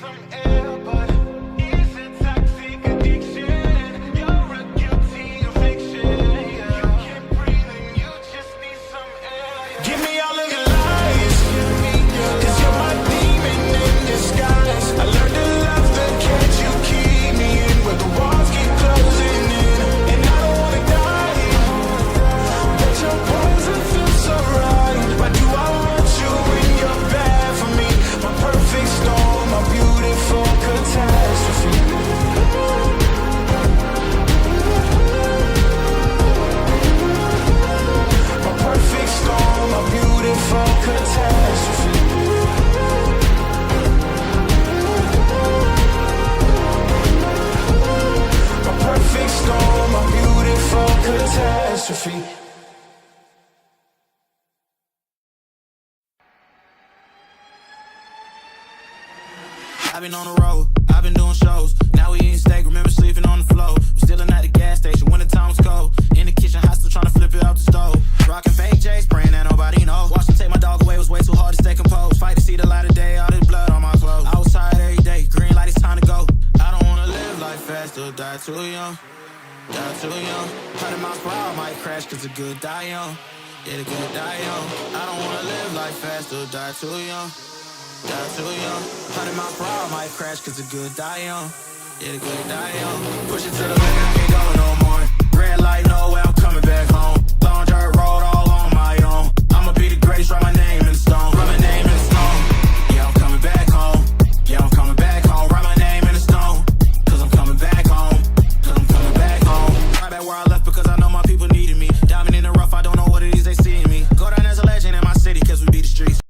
some air, but it's a toxic addiction. You're a guilty conviction. You can't breathe and you just need some air. Give me all of your lies, 'cause you're my demon in disguise. I learned to love the cage you keep me in, where the walls keep closing in, and I don't wanna die, but your poison feels so right. Why do I want you when you're bad for me? My perfect storm, my beautiful catastrophe. My perfect storm, my beautiful catastrophe. My perfect storm, my beautiful catastrophe. I've been on the road, I've been doing shows. Now we eating steak, remember sleeping on the floor. We're still at the gas station when the time was cold. In the kitchen, hot still trying to flip it out the stove. Rocking fake J's, praying that nobody knows. Watch them take my dog away, it was way too hard to stay composed. Fight to see the light of day, all this blood on my clothes. I was tired every day, green light, it's time to go. I don't wanna live life fast or die too young. Die too young. 100 miles per hour, might crash cause the good die young. Yeah, the good die young. I don't wanna live life fast or die too young. Die too young. 100 miles per hour, might crash cause the good die young. Yeah, the good die young. Push it to the limit, I can't go no more. Red light, no way, I'm coming back home. Long dirt road all on my own. I'ma be the greatest, write my name in stone. Write my name in stone. Yeah, I'm coming back home. Yeah, I'm coming back home. Write my name in stone. Cause I'm coming back home. Cause I'm coming back home. Right back where I left because I know my people needed me. Diamond in the rough, I don't know what it is they see in me. Go down as a legend in my city cause we beat the streets.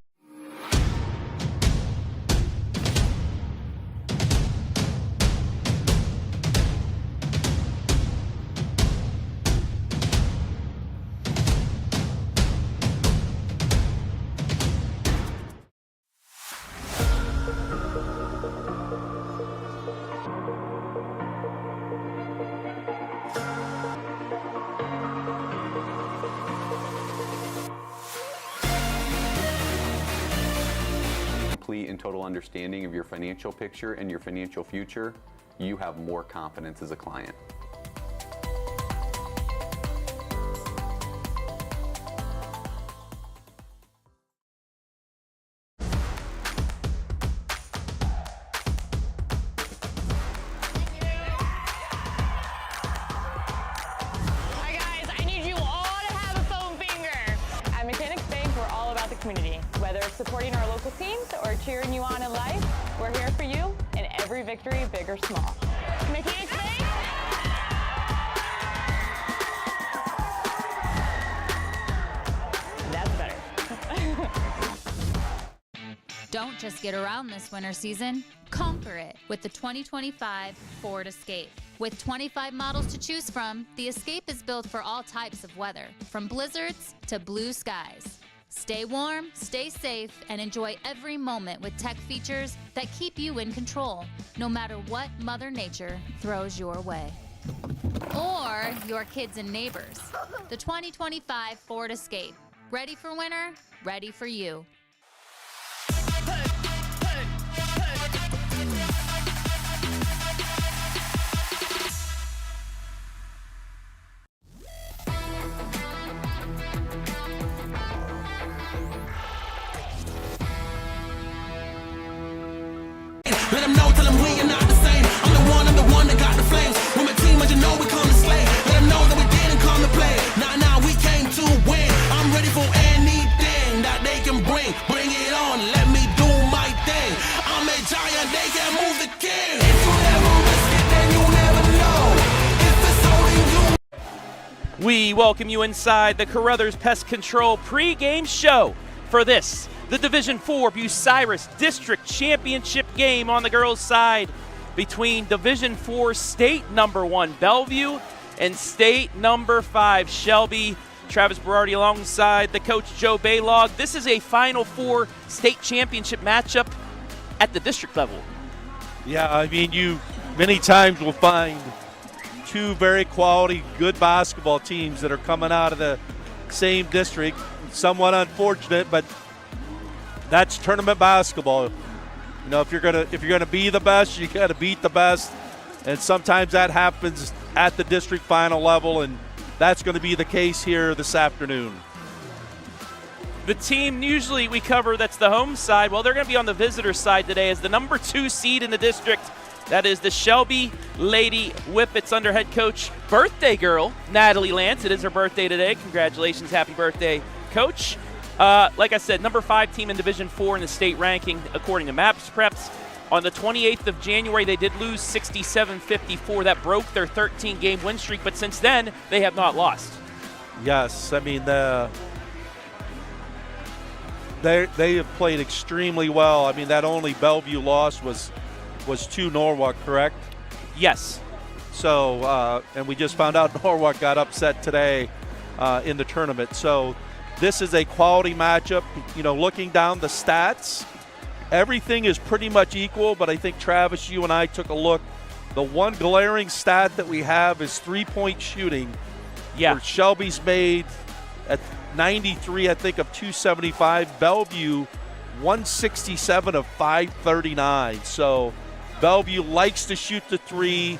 Complete and total understanding of your financial picture and your financial future, you have more confidence as a client. Hi guys, I need you all to have a foam finger. At Mechanics Bank, we're all about the community. Whether it's supporting our local teams or cheering you on in life, we're here for you in every victory, big or small. Mechanics Bank? That's better. Don't just get around this winter season, conquer it with the 2025 Ford Escape. With 25 models to choose from, the Escape is built for all types of weather, from blizzards to blue skies. Stay warm, stay safe, and enjoy every moment with tech features that keep you in control, no matter what Mother Nature throws your way. Or your kids and neighbors. The 2025 Ford Escape. Ready for winter, ready for you. Let them know, tell them we are not the same. I'm the one that got the flames. With my team, as you know, we come to slay. Let them know that we didn't come to play. Nah, we came to win. I'm ready for anything that they can bring. Bring it on, let me do my thing. I'm a giant, they can move the king. If you never risk it, then you never know. If it's only you. We welcome you inside the Carothers Pest Control pre-game show for this, the Division IV Bucyrus District Championship game on the girls' side between Division IV State number 1 Bellevue and State number 5 Shelby. Travis Berardi alongside the coach Joe Baylog. This is a Final Four state championship matchup at the district level. Yeah, I mean, you many times will find two very quality, good basketball teams that are coming out of the same district. Somewhat unfortunate, but that's tournament basketball. You know, if you're gonna be the best, you got to beat the best, and sometimes that happens at the district final level, and that's going to be the case here this afternoon. The team usually we cover that's the home side, well, they're going to be on the visitor side today as the number 2 seed in the district. That is the Shelby Lady Whippets under head coach, birthday girl, Natalie Lance. It is her birthday today. Congratulations. Happy birthday, coach. Like I said, number 5 team in Division 4 in the state ranking, according to Maps Preps. On the 28th of January, they did lose 67-54. That broke their 13-game win streak, but since then, they have not lost. Yes, I mean, they have played extremely well. I mean, that only Bellevue loss was to Norwalk, correct? Yes. So, and we just found out Norwalk got upset today in the tournament. So this is a quality matchup. You know, looking down the stats, everything is pretty much equal, but I think, Travis, you and I took a look. The one glaring stat that we have is three-point shooting. Yeah. Where Shelby's made at 93, I think, of 275. Bellevue, 167 of 539. So Bellevue likes to shoot the three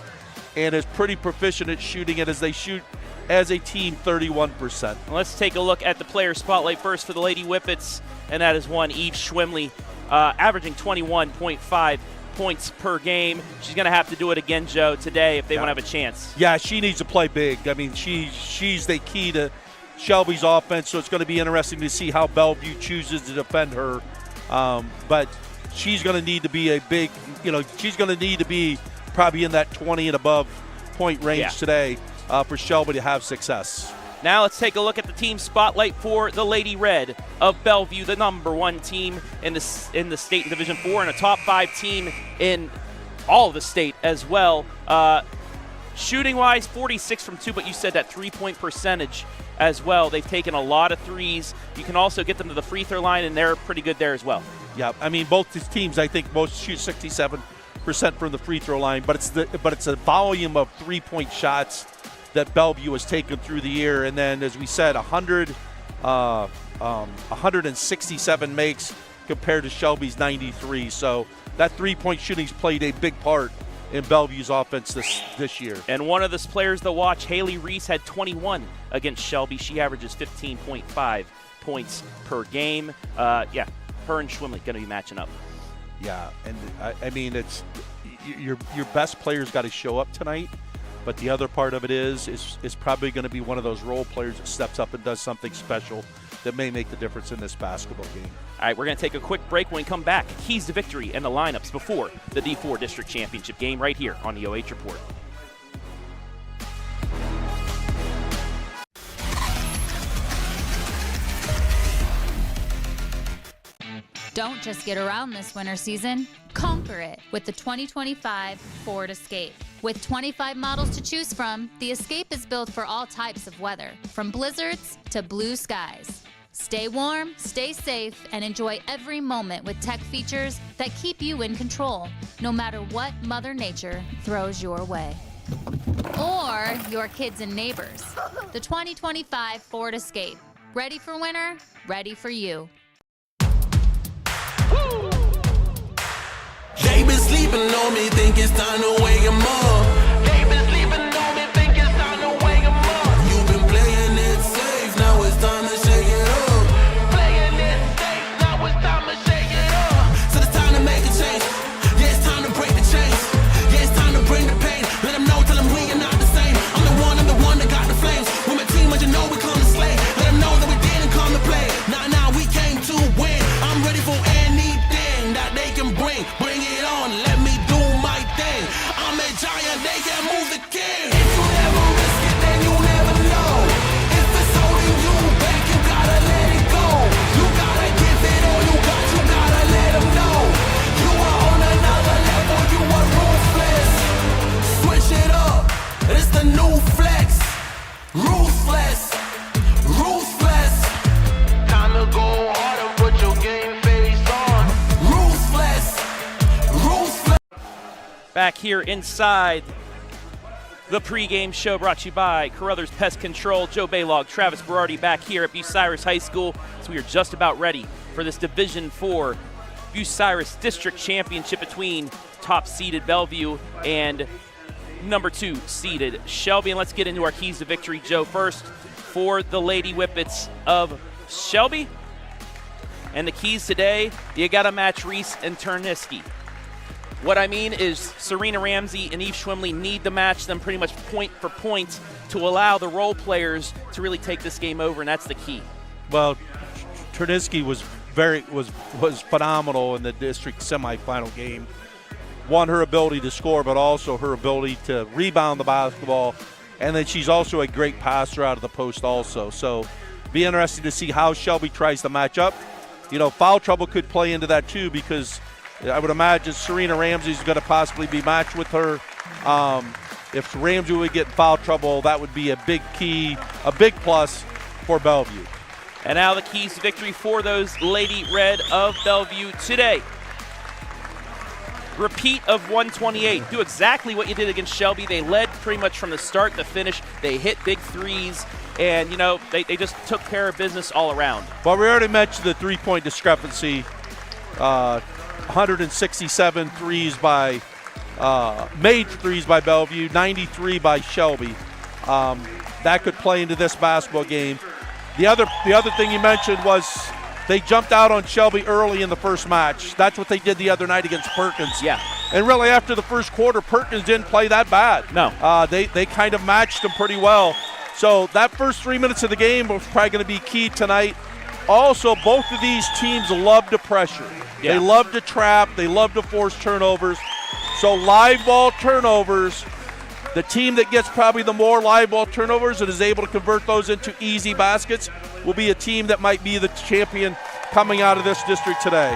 and is pretty proficient at shooting it as they shoot as a team 31%. Let's take a look at the player spotlight first for the Lady Whippets, and that is one Eve Schwemley, averaging 21.5 points per game. She's going to have to do it again, Joe, today if they want to have a chance. Yeah, she needs to play big. I mean, she's the key to Shelby's offense, so it's going to be interesting to see how Bellevue chooses to defend her. But she's going to need to be a big, she's going to need to be probably in that 20 and above point range today for Shelby to have success. Now let's take a look at the team spotlight for the Lady Red of Bellevue, the number 1 team in the state in Division 4 and a top 5 team in all of the state as well. Shooting-wise, 46 from 2, but you said that 3-point percentage as well. They've taken a lot of threes. You can also get them to the free throw line, and they're pretty good there as well. Yeah, I mean, both these teams, I think, most shoot 67% from the free throw line, but it's a volume of 3-point shots that Bellevue has taken through the year. And then, as we said, 167 makes compared to Shelby's 93. So that 3-point shooting's played a big part in Bellevue's offense this year. And one of the players to watch, Hailey Rees, had 21 against Shelby. She averages 15.5 points per game. Her and Schwemley going to be matching up. Yeah, and I mean, it's your best player's got to show up tonight. But the other part of it is probably going to be one of those role players that steps up and does something special that may make the difference in this basketball game. All right, we're going to take a quick break. When we come back, keys to victory and the lineups before the D4 District Championship game right here on the OH Report. Don't just get around this winter season, conquer it with the 2025 Ford Escape. With 25 models to choose from, the Escape is built for all types of weather, from blizzards to blue skies. Stay warm, stay safe, and enjoy every moment with tech features that keep you in control, no matter what Mother Nature throws your way. Or your kids and neighbors. The 2025 Ford Escape. Ready for winter? Ready for you. They been sleeping on me, think it's time to wake 'em up. They been sleeping on me, think it's time to wake 'em up. You've been playing it safe, now it's time to shake it up. Playing it safe, now it's time to shake it up. So it's time to make a change. Yeah, it's time to break the chains. Yeah, it's time to bring the pain. Let them know, tell them we are not the same. I'm the one that got the flames. With my team, but you know we come to slay. Let them know that we didn't come to play. Nah, we came to win. I'm ready for anything that they can bring. Bring it on, let me do my thing. I'm a giant, they can move the king. If you never risk it, then you never know. If it's holding you back, you gotta let it go. You gotta give it all you gotta let them know. You are on another level, you are ruthless. Switch it up, it's the new flex. Ruthless, ruthless. Time to go harder, put your game face on. Ruthless, ruthless. Back here inside the pregame show brought to you by Carothers Pest Control. Joe Baylog, Travis Berardi back here at Bucyrus High School. So we are just about ready for this Division 4 Bucyrus District Championship between top-seeded Bellevue and number 2 seeded Shelby. And let's get into our keys to victory. Joe, first for the Lady Whippets of Shelby. And the keys today, you got to match Rees and Terniski. What I mean is Serena Ramsey and Eve Schwemley need to match them pretty much point for point to allow the role players to really take this game over, and that's the key. Well, Terniski was phenomenal in the district semifinal game. One, her ability to score, but also her ability to rebound the basketball, and then she's also a great passer out of the post also. So be interesting to see how Shelby tries to match up. You know, foul trouble could play into that too, because I would imagine Serena Ramsey is going to possibly be matched with her. If Ramsey would get in foul trouble, that would be a big key, a big plus for Bellevue. And now the keys to victory for those Lady Red of Bellevue today. Repeat of 128. Do exactly what you did against Shelby. They led pretty much from the start to finish. They hit big threes, and, you know, they just took care of business all around. Well, we already mentioned the three-point discrepancy. 167 threes by made threes by Bellevue, 93 by Shelby. That could play into this basketball game. The other thing you mentioned was they jumped out on Shelby early in the first match. That's what they did the other night against Perkins. Yeah. And really after the first quarter, Perkins didn't play that bad. No. They kind of matched them pretty well. So that first 3 minutes of the game was probably going to be key tonight. Also, both of these teams love to pressure. Yeah. They love to trap. They love to force turnovers. So live ball turnovers, the team that gets probably the more live ball turnovers and is able to convert those into easy baskets will be a team that might be the champion coming out of this district today.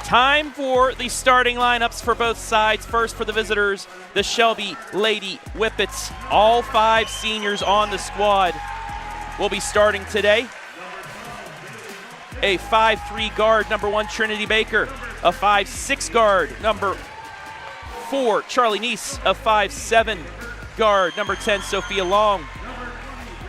Time for the starting lineups for both sides. First for the visitors, the Shelby Lady Whippets. All 5 seniors on the squad will be starting today. A 5'3" guard, number 1, Trinity Baker. A 5'6" guard, number 4, Charlie Neese. A 5'7" guard, number 10, Sophia Long.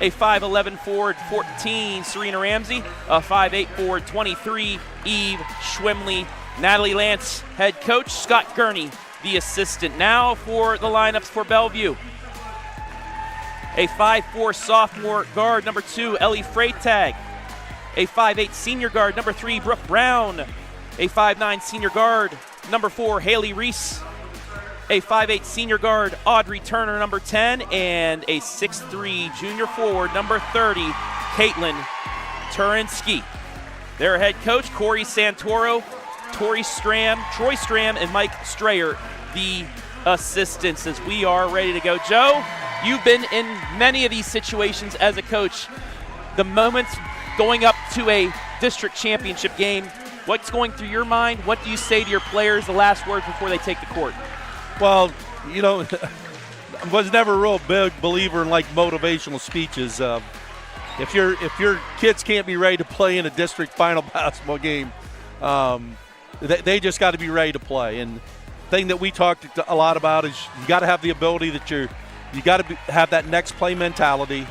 A 5'11" forward, 14, Serena Ramsey. A 5'8" forward, 23, Eve Schwemley. Natalie Lance, head coach. Scott Gurney, the assistant. Now for the lineups for Bellevue. A 5'4" sophomore guard, number 2, Ellie Freytag. A 5'8" senior guard, number 3, Brooke Brown. A 5'9" senior guard, number 4, Hailey Rees. A 5'8" senior guard, Audrey Turner, number 10. And a 6'3" junior forward, number 30, Caitlin Turinsky. Their head coach, Corey Santoro, Troy Stram, and Mike Strayer, the assistants, as we are ready to go. Joe, you've been in many of these situations as a coach. The moments going up to a district championship game, what's going through your mind? What do you say to your players, the last words before they take the court? Well, you know, I was never a real big believer in like motivational speeches. If your kids can't be ready to play in a district final basketball game, they just got to be ready to play. And the thing that we talked a lot about is you got to have the ability that you got to have that next play mentality,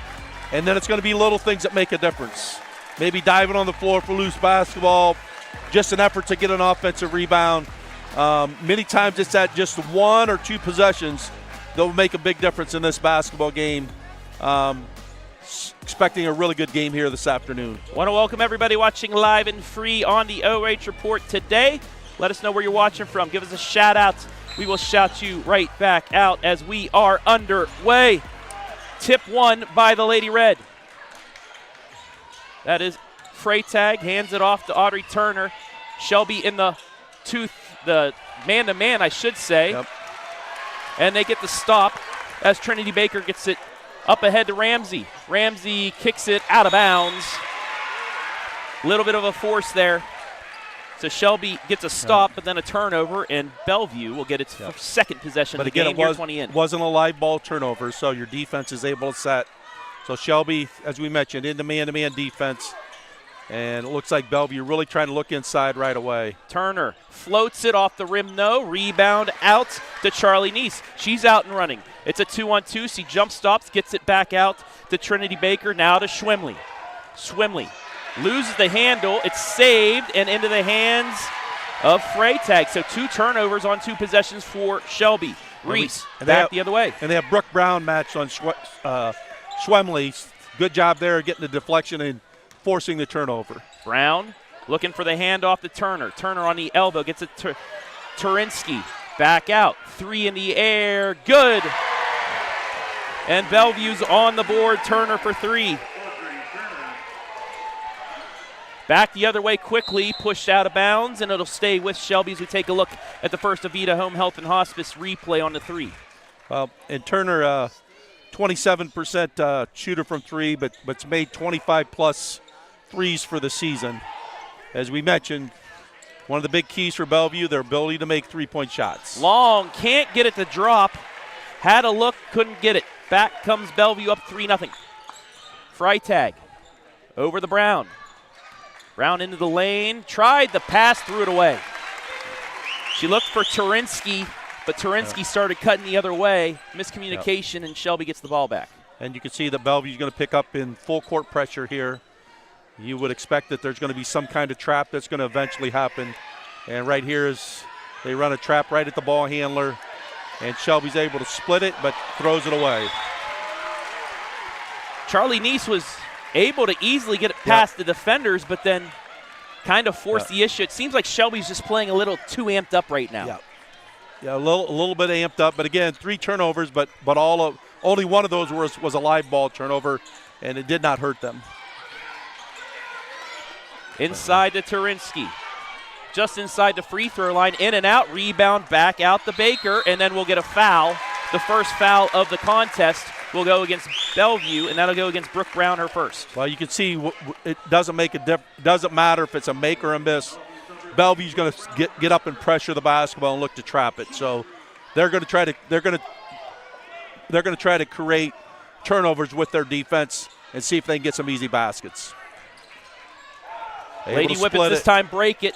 and then it's going to be little things that make a difference. Maybe diving on the floor for loose basketball, just an effort to get an offensive rebound. Many times it's at just 1 or 2 possessions that will make a big difference in this basketball game. Expecting a really good game here this afternoon. Want to welcome everybody watching live and free on the OH Report today. Let us know where you're watching from. Give us a shout out. We will shout you right back out as we are underway. Tip 1 by the Lady Red. That is Freytag, hands it off to Audrey Turner. Shelby in the man-to-man, I should say. Yep. And they get the stop as Trinity Baker gets it up ahead to Ramsey. Ramsey kicks it out of bounds. Little bit of a force there. So Shelby gets a stop, but then a turnover, and Bellevue will get its second possession of the game. Here 20 in. Wasn't a live ball turnover, so your defense is able to set. So Shelby, as we mentioned, into man-to-man defense. And it looks like Bellevue really trying to look inside right away. Turner floats it off the rim, no. Rebound out to Charlie Neese. She's out and running. It's a 2-on-2. She jump stops, gets it back out to Trinity Baker, now to Schwemley. Schwemley loses the handle. It's saved and into the hands of Freitag. So 2 turnovers on 2 possessions for Shelby. Rees back the other way. And they have Brooke Brown matched on Schwemley. Good job there getting the deflection and forcing the turnover. Brown looking for the handoff to Turner. Turner on the elbow gets it to Turinsky. Back out. 3 in the air. Good. And Bellevue's on the board. Turner for 3. Back the other way quickly, pushed out of bounds, and it'll stay with Shelby as we take a look at the first Avita Home Health and Hospice replay on the 3. Well, and Turner, 27% shooter from 3, but's made 25-plus threes for the season. As we mentioned, one of the big keys for Bellevue, their ability to make three-point shots. Long, can't get it to drop. Had a look, couldn't get it. Back comes Bellevue up 3-0. Freitag over the Brown. Brown into the lane, tried the pass, threw it away. She looked for Turinsky, but Turinsky started cutting the other way. Miscommunication, and Shelby gets the ball back. And you can see that Bellevue's going to pick up in full court pressure here. You would expect that there's going to be some kind of trap that's going to eventually happen. And right here is they run a trap right at the ball handler, and Shelby's able to split it but throws it away. Charlie Neese was able to easily get it past the defenders, but then kind of forced the issue. It seems like Shelby's just playing a little too amped up right now. Yeah, a little bit amped up, but again, 3 turnovers, but only one of those was a live ball turnover, and it did not hurt them. Inside to Turinsky. Just inside the free throw line, in and out, rebound back out to Baker, and then we'll get a foul. The first foul of the contest will go against Bellevue, and that'll go against Brooke Brown, her first. Well, you can see it doesn't matter if it's a make or a miss. Bellevue's going to get up and pressure the basketball and look to trap it. So they're going to try to create turnovers with their defense and see if they can get some easy baskets. Lady Whippets this time break it.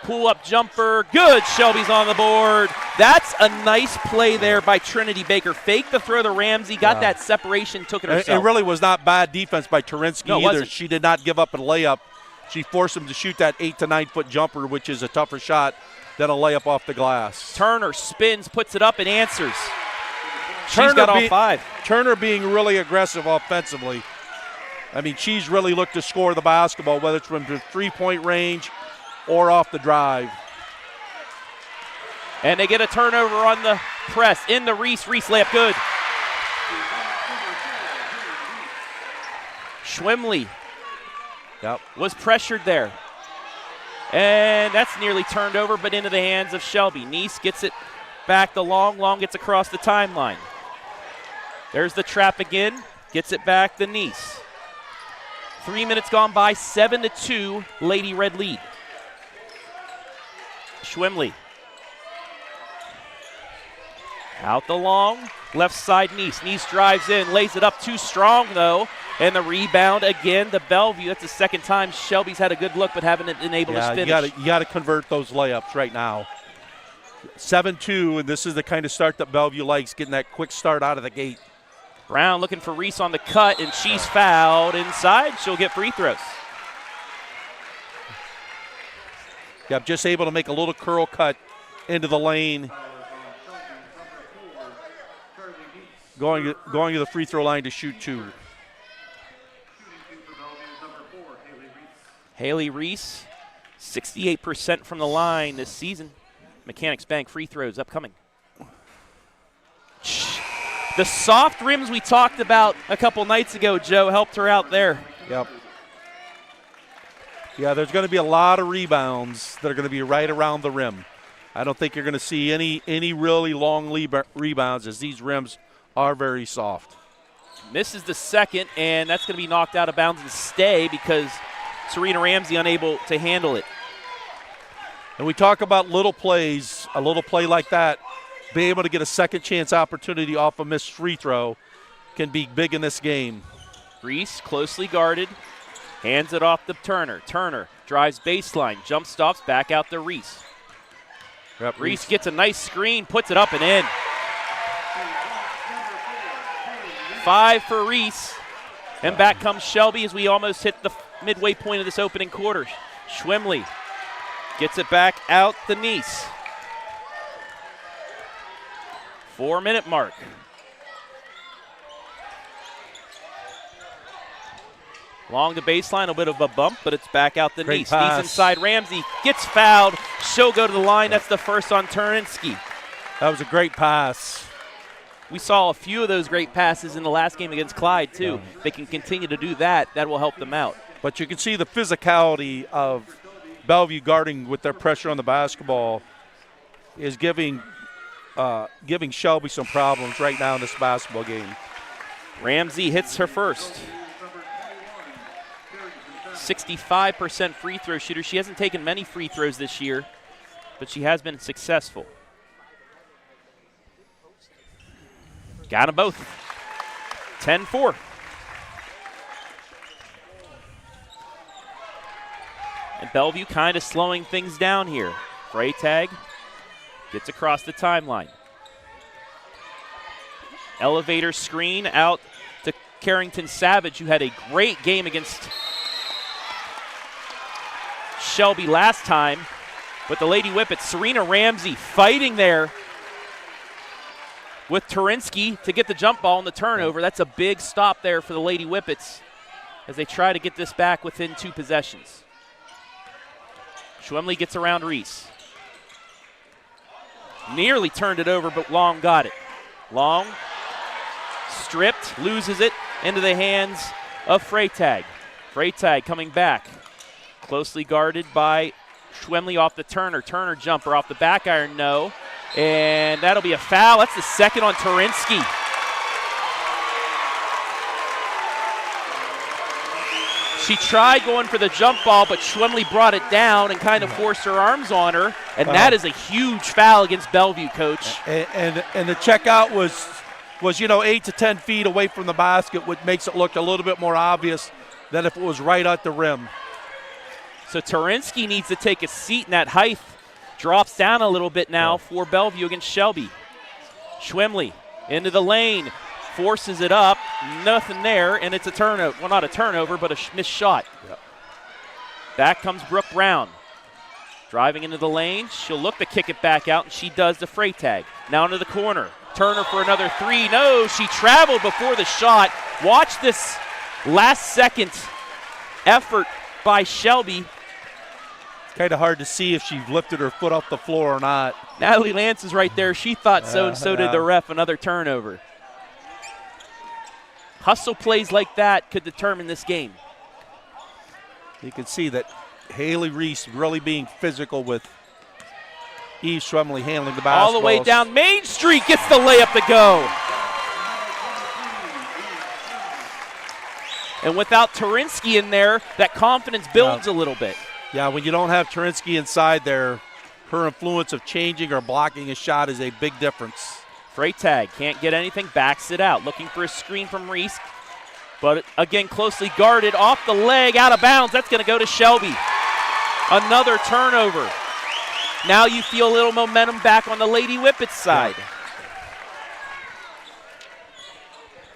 Pull-up jumper, good. Shelby's on the board. That's a nice play there by Trinity Baker. Faked the throw to Ramsey, got that separation, took it herself. It really was not bad defense by Turinsky either. Wasn't. She did not give up a layup. She forced him to shoot that 8 to 9 foot jumper, which is a tougher shot than a layup off the glass. Turner spins, puts it up, and answers. She's got all 5. Turner being really aggressive offensively. I mean, she's really looked to score the basketball, whether it's from the three-point range or off the drive. And they get a turnover on the press. In the Rees. Rees layup good. Schwemley was pressured there. And that's nearly turned over, but into the hands of Shelby. Neese gets it back to Long. Long gets across the timeline. There's the trap again. Gets it back to Neese. 3 minutes gone by, 7-2, Lady Red lead. Schwemley. Out the long, left side Neese. Neese drives in, lays it up too strong though, and the rebound again to Bellevue. That's the second time Shelby's had a good look but haven't been able to finish. You got to convert those layups right now. 7-2, and this is the kind of start that Bellevue likes, getting that quick start out of the gate. Brown looking for Rees on the cut, and she's fouled inside. She'll get free throws. Yep, just able to make a little curl cut into the lane. Going to the free throw line to shoot 2. Hailey Rees, 68% from the line this season. Mechanics Bank free throws upcoming. The soft rims we talked about a couple nights ago, Joe, helped her out there. Yep. Yeah, there's going to be a lot of rebounds that are going to be right around the rim. I don't think you're going to see any really long rebounds, as these rims are very soft. Misses the second, and that's going to be knocked out of bounds and stay because Serena Ramsey unable to handle it. And we talk about little plays, a little play like that, being able to get a second chance opportunity off a missed free throw can be big in this game. Rees closely guarded, hands it off to Turner. Turner drives baseline, jump stops, back out to Rees. Yep, Rees gets a nice screen, puts it up and in. 5 for Rees. And back comes Shelby as we almost hit the midway point of this opening quarter. Schwemley gets it back out the Nice. 4-minute mark. Along the baseline, a bit of a bump, but it's back out the Nice. Nice inside, Ramsey gets fouled. She'll go to the line. That's the first on Turinsky. That was a great pass. We saw a few of those great passes in the last game against Clyde, too. Yeah. They can continue to do that. That will help them out. But you can see the physicality of Bellevue guarding with their pressure on the basketball is giving Shelby some problems right now in this basketball game. Ramsey hits her first. 65% free throw shooter. She hasn't taken many free throws this year, but she has been successful. Got them both. 10-4. And Bellevue kind of slowing things down here. Freytag gets across the timeline. Elevator screen out to Carrington Savage, who had a great game against Shelby last time. But the Lady Whippets, Serena Ramsey fighting there with Turinsky to get the jump ball and the turnover. That's a big stop there for the Lady Whippets as they try to get this back within 2 possessions. Schwemley gets around Rees. Nearly turned it over, but Long got it. Long stripped, loses it into the hands of Freytag. Freytag coming back. Closely guarded by Schwemley off the Turner. Turner jumper off the back iron, no. And that'll be a foul. That's the second on Turinsky. She tried going for the jump ball, but Schwemley brought it down and kind of forced her arms on her. And that is a huge foul against Bellevue, Coach. And the checkout was 8 to 10 feet away from the basket, which makes it look a little bit more obvious than if it was right at the rim. So Turinsky needs to take a seat, and that height drops down a little bit now for Bellevue against Shelby. Schwemley into the lane, forces it up, nothing there, and it's a turnover. Well, not a turnover, but a missed shot. Yep. Back comes Brooke Brown. Driving into the lane, she'll look to kick it back out, and she does the Freytag. Now into the corner. Turner for another 3. No, she traveled before the shot. Watch this last-second effort by Shelby. Kind of hard to see if she lifted her foot off the floor or not. Natalie Lance is right there. She thought so, and so did the ref. Another turnover. Hustle plays like that could determine this game. You can see that Hailey Rees really being physical with Eve Schwemley handling the basketball. All the way down Main Street, gets the layup to go. And without Turinsky in there, that confidence builds a little bit. Yeah, when you don't have Turinsky inside there, her influence of changing or blocking a shot is a big difference. Freytag can't get anything, backs it out. Looking for a screen from Rees. But again, closely guarded, off the leg, out of bounds. That's going to go to Shelby. Another turnover. Now you feel a little momentum back on the Lady Whippets side.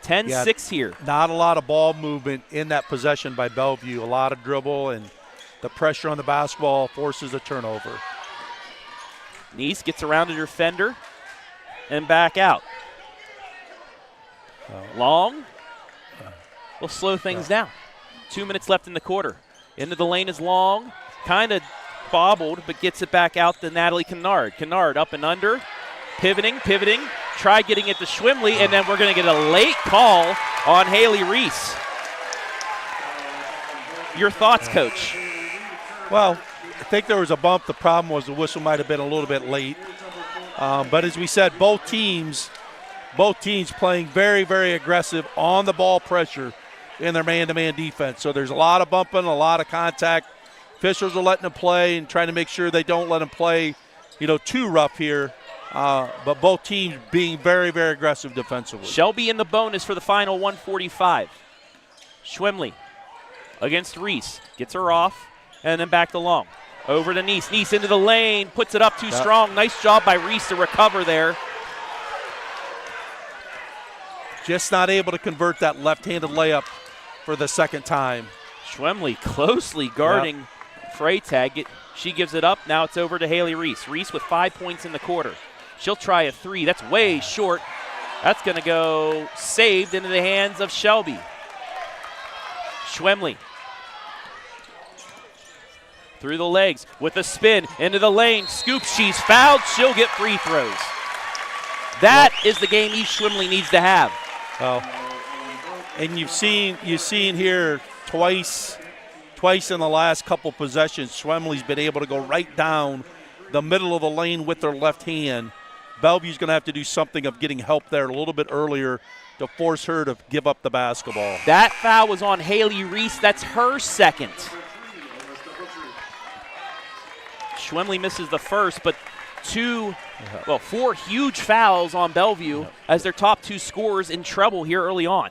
10-6 here. Not a lot of ball movement in that possession by Bellevue. A lot of dribble, and the pressure on the basketball forces a turnover. Nice gets around a defender and back out. Long will slow things down. 2 minutes left in the quarter. Into the lane is Long. Kind of bobbled, but gets it back out to Natalie Kennard. Kennard up and under. Pivoting. Try getting it to Schwemley, and then we're going to get a late call on Hailey Rees. Your thoughts, Coach? Well, I think there was a bump. The problem was the whistle might have been a little bit late. But as we said, both teams playing very, very aggressive on the ball pressure in their man-to-man defense. So there's a lot of bumping, a lot of contact. Officials are letting them play and trying to make sure they don't let them play, too rough here. But both teams being very, very aggressive defensively. Shelby in the bonus for the final 145. Schwemley against Rees. Gets her off, and then back to Long. Over to Nice. Nice into the lane. Puts it up too strong. Nice job by Rees to recover there. Just not able to convert that left-handed layup for the second time. Schwemley closely guarding Freytag. She gives it up. Now it's over to Hailey Rees. Rees with 5 points in the quarter. She'll try a three. That's way short. That's going to go saved into the hands of Shelby. Schwemley through the legs with a spin into the lane. Scoop. She's fouled. She'll get free throws. That is the game East Schwemley needs to have. Oh, and you've seen here twice in the last couple possessions, Schwemley's been able to go right down the middle of the lane with their left hand. Bellevue's going to have to do something of getting help there a little bit earlier to force her to give up the basketball. That foul was on Hailey Rees. That's her second. Schwemley misses the first, but four huge fouls on Bellevue as their top two scorers in trouble here early on.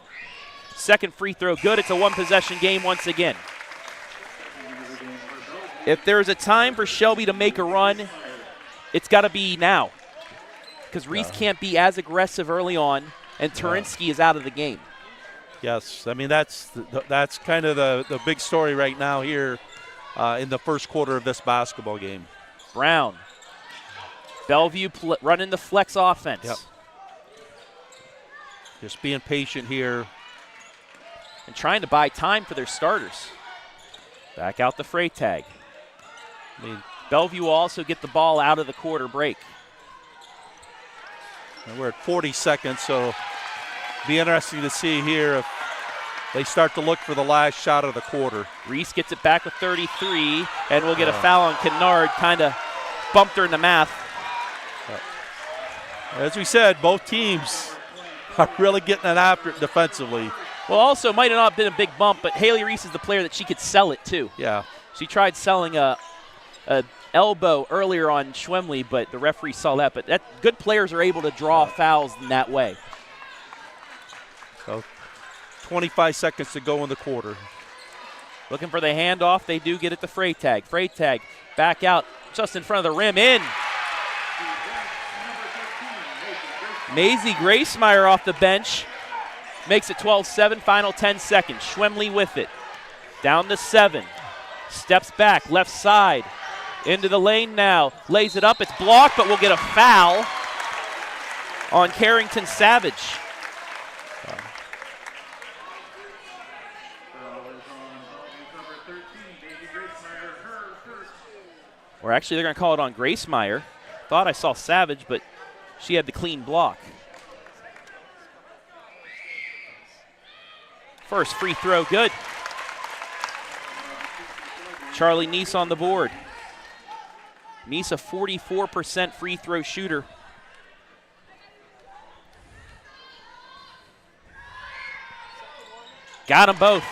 Second free throw good. It's a one-possession game once again. If there's a time for Shelby to make a run, it's got to be now, because Rees can't be as aggressive early on, and Terinsky is out of the game. Yes, I mean that's kind of the big story right now here in the first quarter of this basketball game. Brown. Bellevue running the flex offense. Yep. Just being patient here. And trying to buy time for their starters. Back out the Freytag. I mean, Bellevue will also get the ball out of the quarter break. and we're at 40 seconds, so be interesting to see here if they start to look for the last shot of the quarter. Rees gets it back with 33, and we'll get a foul on Kennard. Kind of bumped her in the math. As we said, both teams are really getting it after it defensively. Well, also might have not been a big bump, but Hailey Rees is the player that she could sell it to. Yeah. She tried selling a elbow earlier on Schwemley, but the referee saw that. But good players are able to draw fouls in that way. So 25 seconds to go in the quarter. Looking for the handoff. They do get it to Freytag. Freytag back out just in front of the rim. In. Maisie Gracemeyer off the bench. Makes it 12-7, final 10 seconds. Schwemley with it. Down to 7. Steps back, left side. Into the lane now. Lays it up, it's blocked, but we'll get a foul on Carrington Savage. Or actually, they're going to call it on Gracemeyer. Thought I saw Savage, but she had the clean block. First free throw, good. Charlie Neese on the board. Neese, a 44% free throw shooter. Got them both.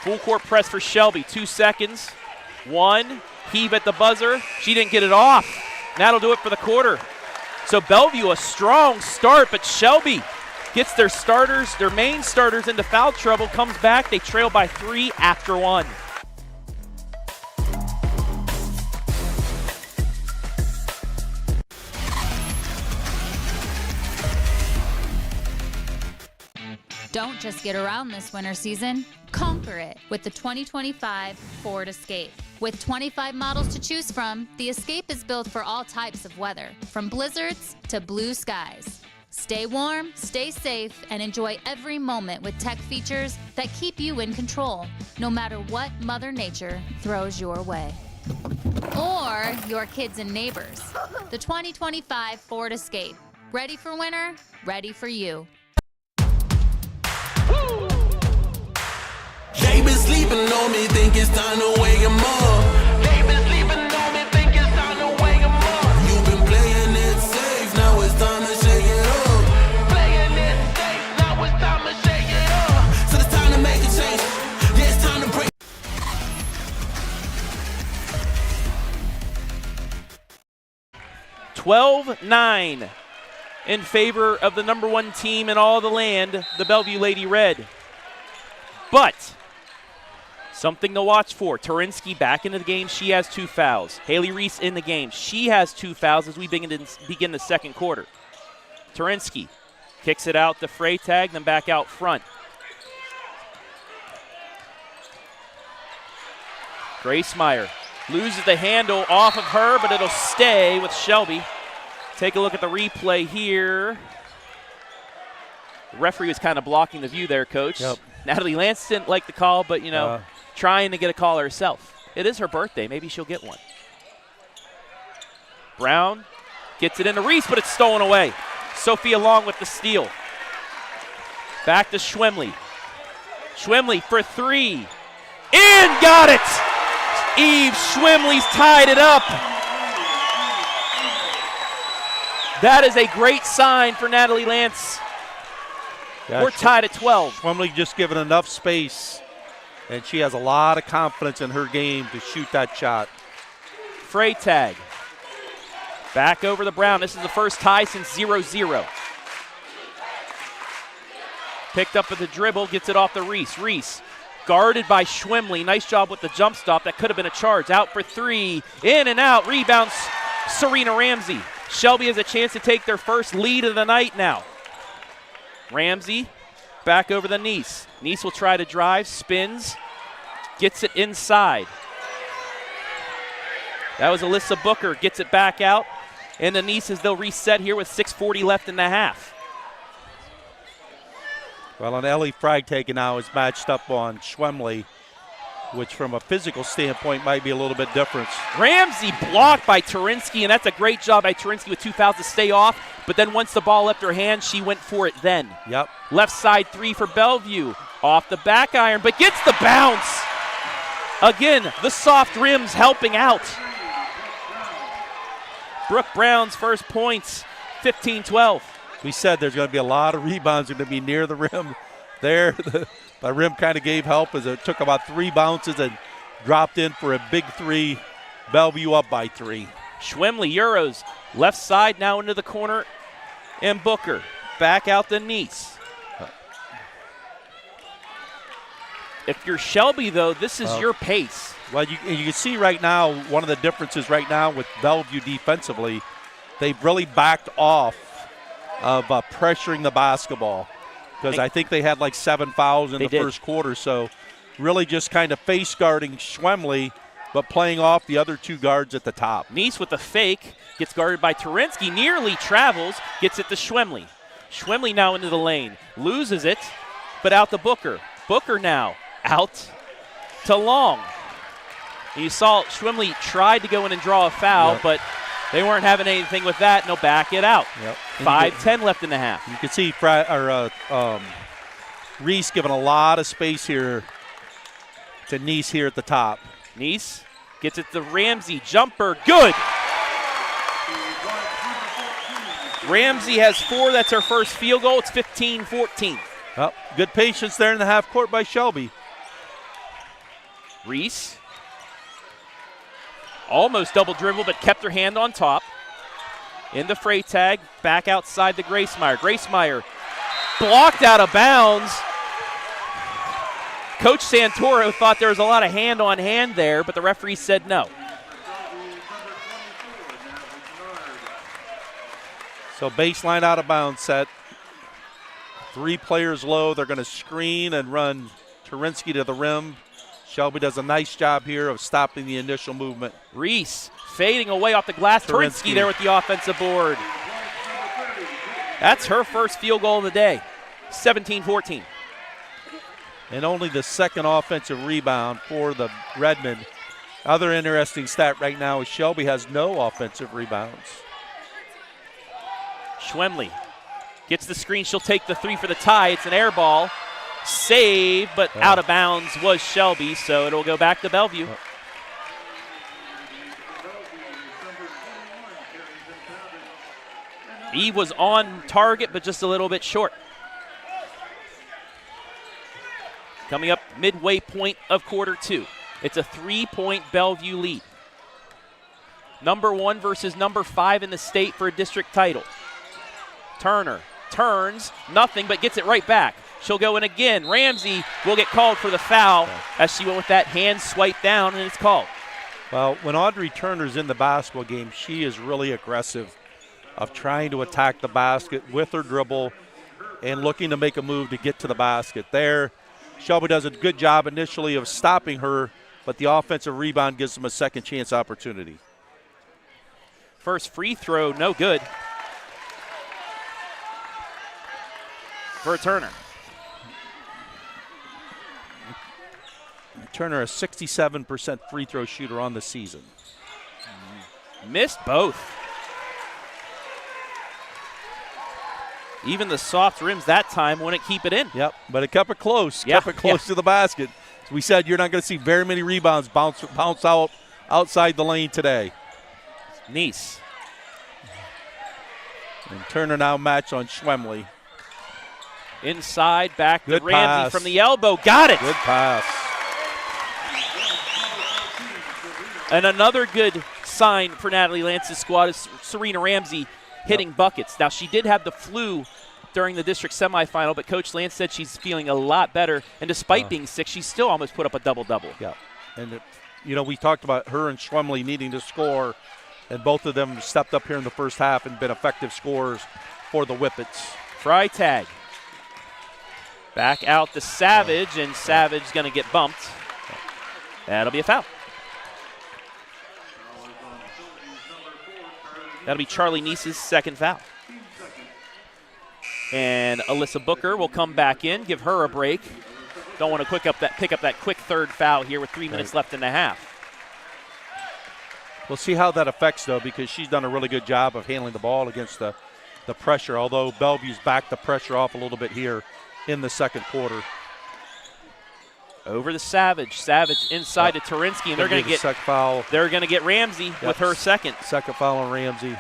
Full court press for Shelby, 2 seconds. 1, heave at the buzzer. She didn't get it off. That'll do it for the quarter. So Bellevue, a strong start, but Shelby gets their starters, their main starters, into foul trouble, comes back. They trail by 3 after 1. Don't just get around this winter season, conquer it with the 2025 Ford Escape. With 25 models to choose from, the Escape is built for all types of weather, from blizzards to blue skies. Stay warm, stay safe, and enjoy every moment with tech features that keep you in control, no matter what Mother Nature throws your way. Or your kids and neighbors. The 2025 Ford Escape. Ready for winter? Ready for you. They been sleeping on me, think it's time to wake 'em up. They been sleeping on me, think it's time to wake 'em up. You've been playing it safe, now it's time to shake it up. Playing it safe, now it's time to shake it up. So it's time to make a change, yeah, it's time to break. $12-9 in favor of the number 1 team in all the land, the Bellevue Lady Red. But something to watch for. Terinsky back into the game. She has 2 fouls. Hailey Rees in the game. She has 2 fouls as we begin the second quarter. Terinsky kicks it out to Freytag, then back out front. Gracemeyer loses the handle off of her, but it'll stay with Shelby. Take a look at the replay here. The referee was kind of blocking the view there, Coach. Yep. Natalie Lance didn't like the call, but, trying to get a call herself. It is her birthday. Maybe she'll get one. Brown gets it into Rees, but it's stolen away. Sophia Long with the steal. Back to Schwemley. Schwemley for three. In! Got it! Eve Schwemley's tied it up. That is a great sign for Natalie Lance. Yeah, We're tied at 12. Schwemley just given enough space, and she has a lot of confidence in her game to shoot that shot. Freytag. Back over the Brown. This is the first tie since 0-0. Picked up with the dribble, gets it off to Rees. Rees guarded by Schwemley. Nice job with the jump stop. That could have been a charge. Out for three. In and out. Rebounds Serena Ramsey. Shelby has a chance to take their first lead of the night now. Ramsey back over the Nice. Nice will try to drive, spins, gets it inside. That was Alyssa Booker, gets it back out. And the Nices, they'll reset here with 6:40 left in the half. Well, and Ellie Freytag now is matched up on Schwemley, which from a physical standpoint might be a little bit different. Ramsey blocked by Turinsky, and that's a great job by Turinsky with 2 fouls to stay off. But then once the ball left her hand, she went for it then. Yep. Left side three for Bellevue. Off the back iron, but gets the bounce. Again, the soft rims helping out. Brooke Brown's first points, 15-12. We said there's going to be a lot of rebounds going to be near the rim. There, the rim kind of gave help as it took about 3 bounces and dropped in for a big three. Bellevue up by 3. Schwemley, Euros, left side now into the corner. And Booker, back out to Nice. If you're Shelby, though, this is your pace. Well, you can see right now, one of the differences right now with Bellevue defensively, they've really backed off of pressuring the basketball. Because I think they had like 7 fouls in the first quarter. So really just kind of face guarding Schwemley, but playing off the other 2 guards at the top. Nice with the fake, gets guarded by Turinsky, nearly travels, gets it to Schwemley. Schwemley now into the lane, loses it, but out to Booker. Booker now out to Long. You saw Schwemley tried to go in and draw a foul, but they weren't having anything with that, and they'll back it out. 5:10 left in the half. You can see Rees giving a lot of space here to Nice here at the top. Nice gets it to Ramsey. Jumper, good. Ramsey has 4. That's her first field goal. It's 15-14. Well, good patience there in the half court by Shelby. Rees almost double dribble, but kept her hand on top. Into Freytag, back outside to Gracemeyer. Gracemeyer blocked out of bounds. Coach Santoro thought there was a lot of hand-on-hand there, but the referee said no. So baseline out of bounds set. 3 players low. They're going to screen and run Turinsky to the rim. Shelby does a nice job here of stopping the initial movement. Rees fading away off the glass. Turinsky there with the offensive board. That's her first field goal of the day. 17-14. And only the second offensive rebound for the Redmond. Other interesting stat right now is Shelby has no offensive rebounds. Schwemley gets the screen. She'll take the 3 for the tie. It's an air ball. Save, but out of bounds was Shelby, so it'll go back to Bellevue. Eve was on target, but just a little bit short. Coming up midway point of quarter 2. It's a 3-point Bellevue lead. Number 1 versus number 5 in the state for a district title. Turner turns, nothing, but gets it right back. She'll go in again. Ramsey will get called for the foul as she went with that hand swipe down, and it's called. Well, when Audrey Turner's in the basketball game, she is really aggressive of trying to attack the basket with her dribble and looking to make a move to get to the basket. There, Shelby does a good job initially of stopping her but the offensive rebound gives them a second chance opportunity. First free throw, no good. For Turner. Turner, a 67% free throw shooter on the season. Missed both. Even the soft rims that time wouldn't keep it in. Yep, but it kept it close. Yeah, Kept it close to the basket. So we said you're not going to see very many rebounds bounce out outside the lane today. Nice. And Turner now matched on Schwemley. Inside, back Good to Ramsey pass. from the elbow. Got it. Good pass. And another good sign for Natalie Lance's squad is Serena Ramsey hitting buckets. Now, she did have the flu during the district semifinal, but Coach Lance said she's feeling a lot better. And despite being sick, she still almost put up a double-double. Yeah. And, we talked about her and Schwemley needing to score, and both of them stepped up here in the first half and been effective scorers for the Whippets. Freitag. Back out to Savage, and Savage going to get bumped. That'll be a foul. That'll be Charlie Neese's second foul. And Alyssa Booker will come back in, give her a break. Don't want to pick up that quick third foul here with 3 minutes left in the half. We'll see how that affects, though, because she's done a really good job of handling the ball against the pressure, although Bellevue's backed the pressure off a little bit here in the second quarter. Over to Savage. Savage inside to Torinsky, and they're going to get second foul. They're going to get Ramsey with her second. Second foul on Ramsey.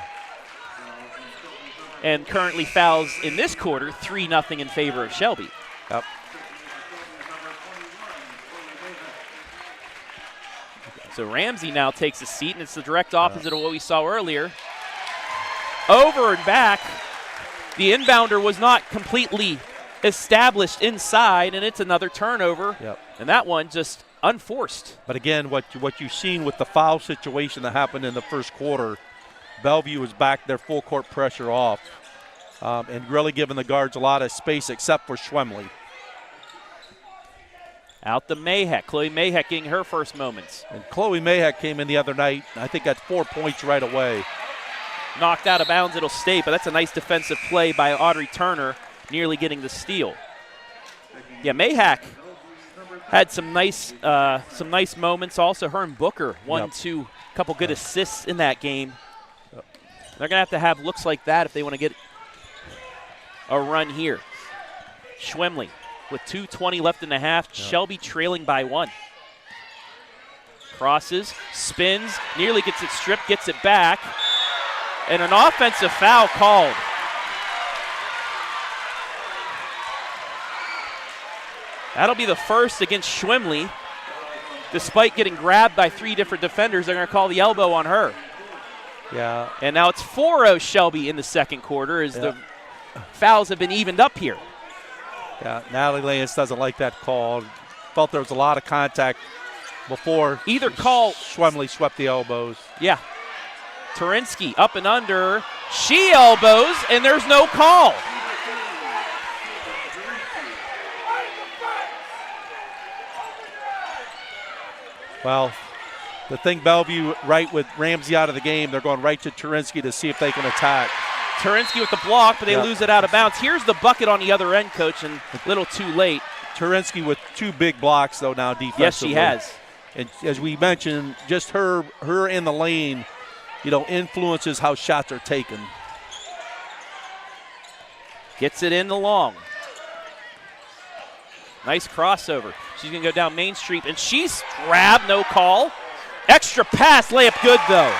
And currently fouls in this quarter, 3-0 in favor of Shelby. Yep. So Ramsey now takes a seat, and it's the direct opposite of what we saw earlier. Over and back. The inbounder was not completely established inside, and it's another turnover. Yep. And that one just unforced. But again, what you've seen with the foul situation that happened in the first quarter, Bellevue was back their full court pressure off and really giving the guards a lot of space except for Schwemley. Out to Mayheck. Chloe Mayheck getting her first moments. And Chloe Mayheck came in the other night, I think got 4 points right away. Knocked out of bounds, it'll stay, but that's a nice defensive play by Audrey Turner, nearly getting the steal. Yeah, Mayheck had some nice moments. Also, her and Booker, a couple good assists in that game. They're going to have looks like that if they want to get a run here. Schwemley with 2:20 left in the half. Yep. Shelby trailing by 1. Crosses, spins, nearly gets it stripped, gets it back. And an offensive foul called. That'll be the first against Schwemley. Despite getting grabbed by 3 different defenders, they're going to call the elbow on her. Yeah. And now it's 4-0 Shelby in the second quarter as the fouls have been evened up here. Yeah, Natalie Lance doesn't like that call. Felt there was a lot of contact before. Either call. Schwemley swept the elbows. Yeah. Torinsky up and under. She elbows, and there's no call. Well, the thing Bellevue, right with Ramsey out of the game, they're going right to Torinsky to see if they can attack. Torinsky with the block, but they lose it out of bounds. Here's the bucket on the other end, Coach, and a little too late. Torinsky with 2 big blocks, though, now defensively. Yes, she has. And as we mentioned, just her in the lane, influences how shots are taken. Gets it in the long. Nice crossover. She's going to go down Main Street, and she's grabbed, no call. Extra pass, layup good, though.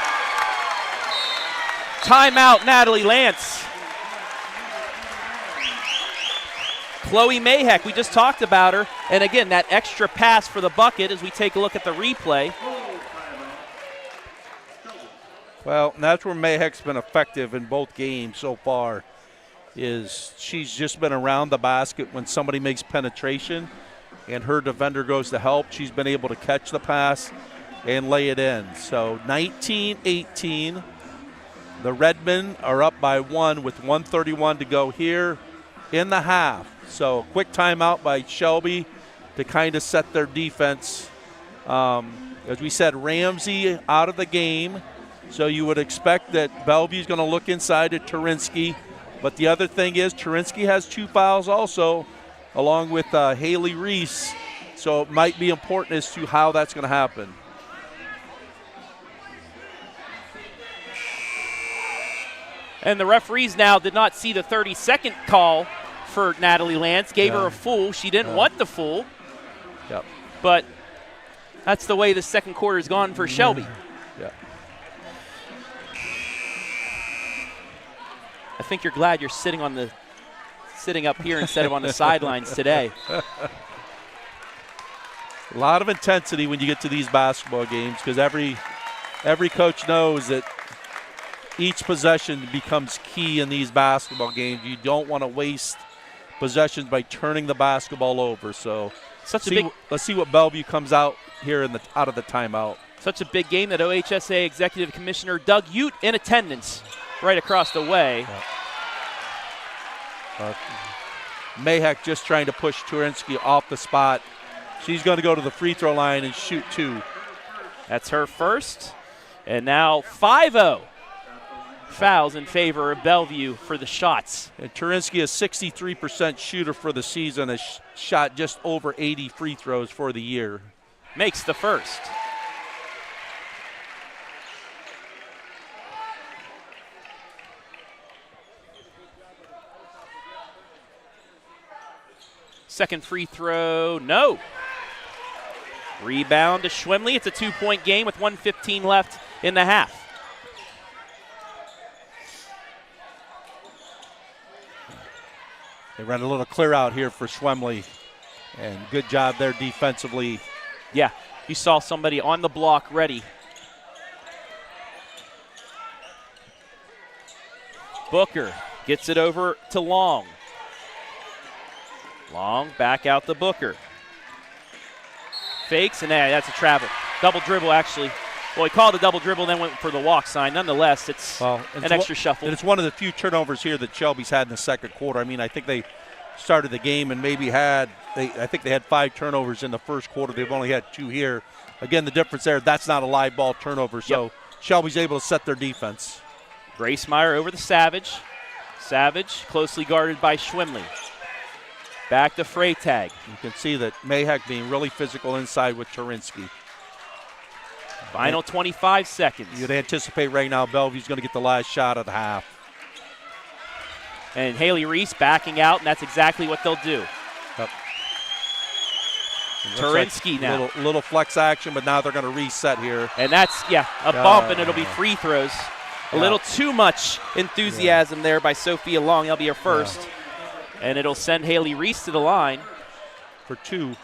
Timeout, Natalie Lance. Chloe Mayheck, we just talked about her. And again, that extra pass for the bucket as we take a look at the replay. Well, that's where Mayheck's been effective in both games so far, is she's just been around the basket when somebody makes penetration and her defender goes to help. She's been able to catch the pass and lay it in. So 19-18. The Redmen are up by 1 with 1:31 to go here in the half. So quick timeout by Shelby to kind of set their defense As we said, Ramsey out of the game. So you would expect that Bellevue's going to look inside at Turinsky. But the other thing is Turinsky has 2 fouls also, along with Hailey Rees. So it might be important as to how that's going to happen. And the referees now did not see the 30-second call for Natalie Lance. Gave her a full. She didn't want the full. Yep. But that's the way the second quarter has gone for Shelby. Yeah. I think you're glad you're sitting up here instead of on the sidelines today. A lot of intensity when you get to these basketball games because every coach knows that each possession becomes key in these basketball games. You don't want to waste possessions by turning the basketball over. So let's see what Bellevue comes out here out of the timeout. Such a big game that OHSA Executive Commissioner Doug Ute in attendance right across the way. Mayheck just trying to push Turinsky off the spot. She's going to go to the free throw line and shoot 2. That's her first. And now 5-0 fouls in favor of Bellevue for the shots. And Turinsky, a 63% shooter for the season, has shot just over 80 free throws for the year. Makes the first. Second free throw, no. Rebound to Schwemley. It's a 2-point game with 1:15 left in the half. They ran a little clear out here for Schwemley, and good job there defensively. Yeah, you saw somebody on the block ready. Booker gets it over to Long. Long back out to Booker. Fakes, and that's a travel. Double dribble, actually. Well, he called a double dribble, then went for the walk sign. Nonetheless, it's an extra shuffle. And it's one of the few turnovers here that Shelby's had in the second quarter. I mean, I think they started the game and maybe I think they had 5 turnovers in the first quarter. They've only had 2 here. Again, the difference there, that's not a live ball turnover. So Shelby's able to set their defense. Gracemeyer over the Savage. Savage closely guarded by Schwemley. Back to Freytag. You can see that Mayheck being really physical inside with Turinsky. Final 25 seconds. You'd anticipate right now Bellevue's going to get the last shot of the half. And Hailey Rees backing out, and that's exactly what they'll do. Yep. Turinsky now. Little flex action, but now they're going to reset here. And that's, a bump, and it'll be free throws. A little too much enthusiasm there by Sophia Long. That'll be her first. And it'll send Hailey Rees to the line. For 2,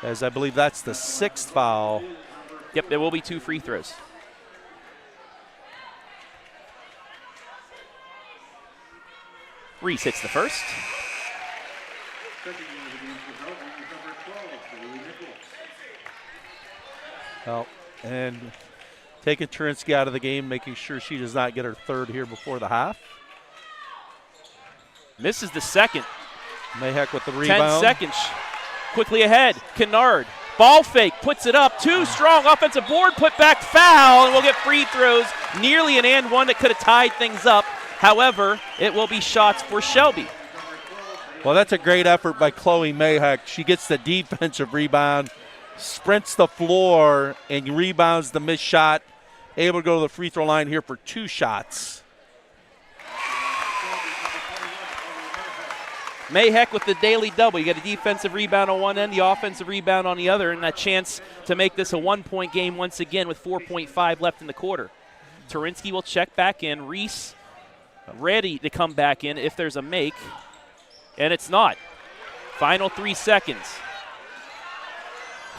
as I believe that's the 6th foul. Yep, there will be 2 free throws. Rees hits the first. Well, and taking Turinsky out of the game, making sure she does not get her 3rd here before the half. Misses the second. Mayheck with the rebound. 10 seconds. Quickly ahead. Kennard. Ball fake. Puts it up. 2 strong. Offensive board. Put back foul. And we'll get free throws. Nearly an and one that could have tied things up. However, it will be shots for Shelby. Well, that's a great effort by Chloe Mayheck. She gets the defensive rebound, sprints the floor, and rebounds the missed shot. Able to go to the free throw line here for 2 shots. Mayheck with the daily double. You get a defensive rebound on one end, the offensive rebound on the other, and a chance to make this a 1-point game once again with 4.5 left in the quarter. Turinsky will check back in. Rees ready to come back in if there's a make, and it's not. Final 3 seconds.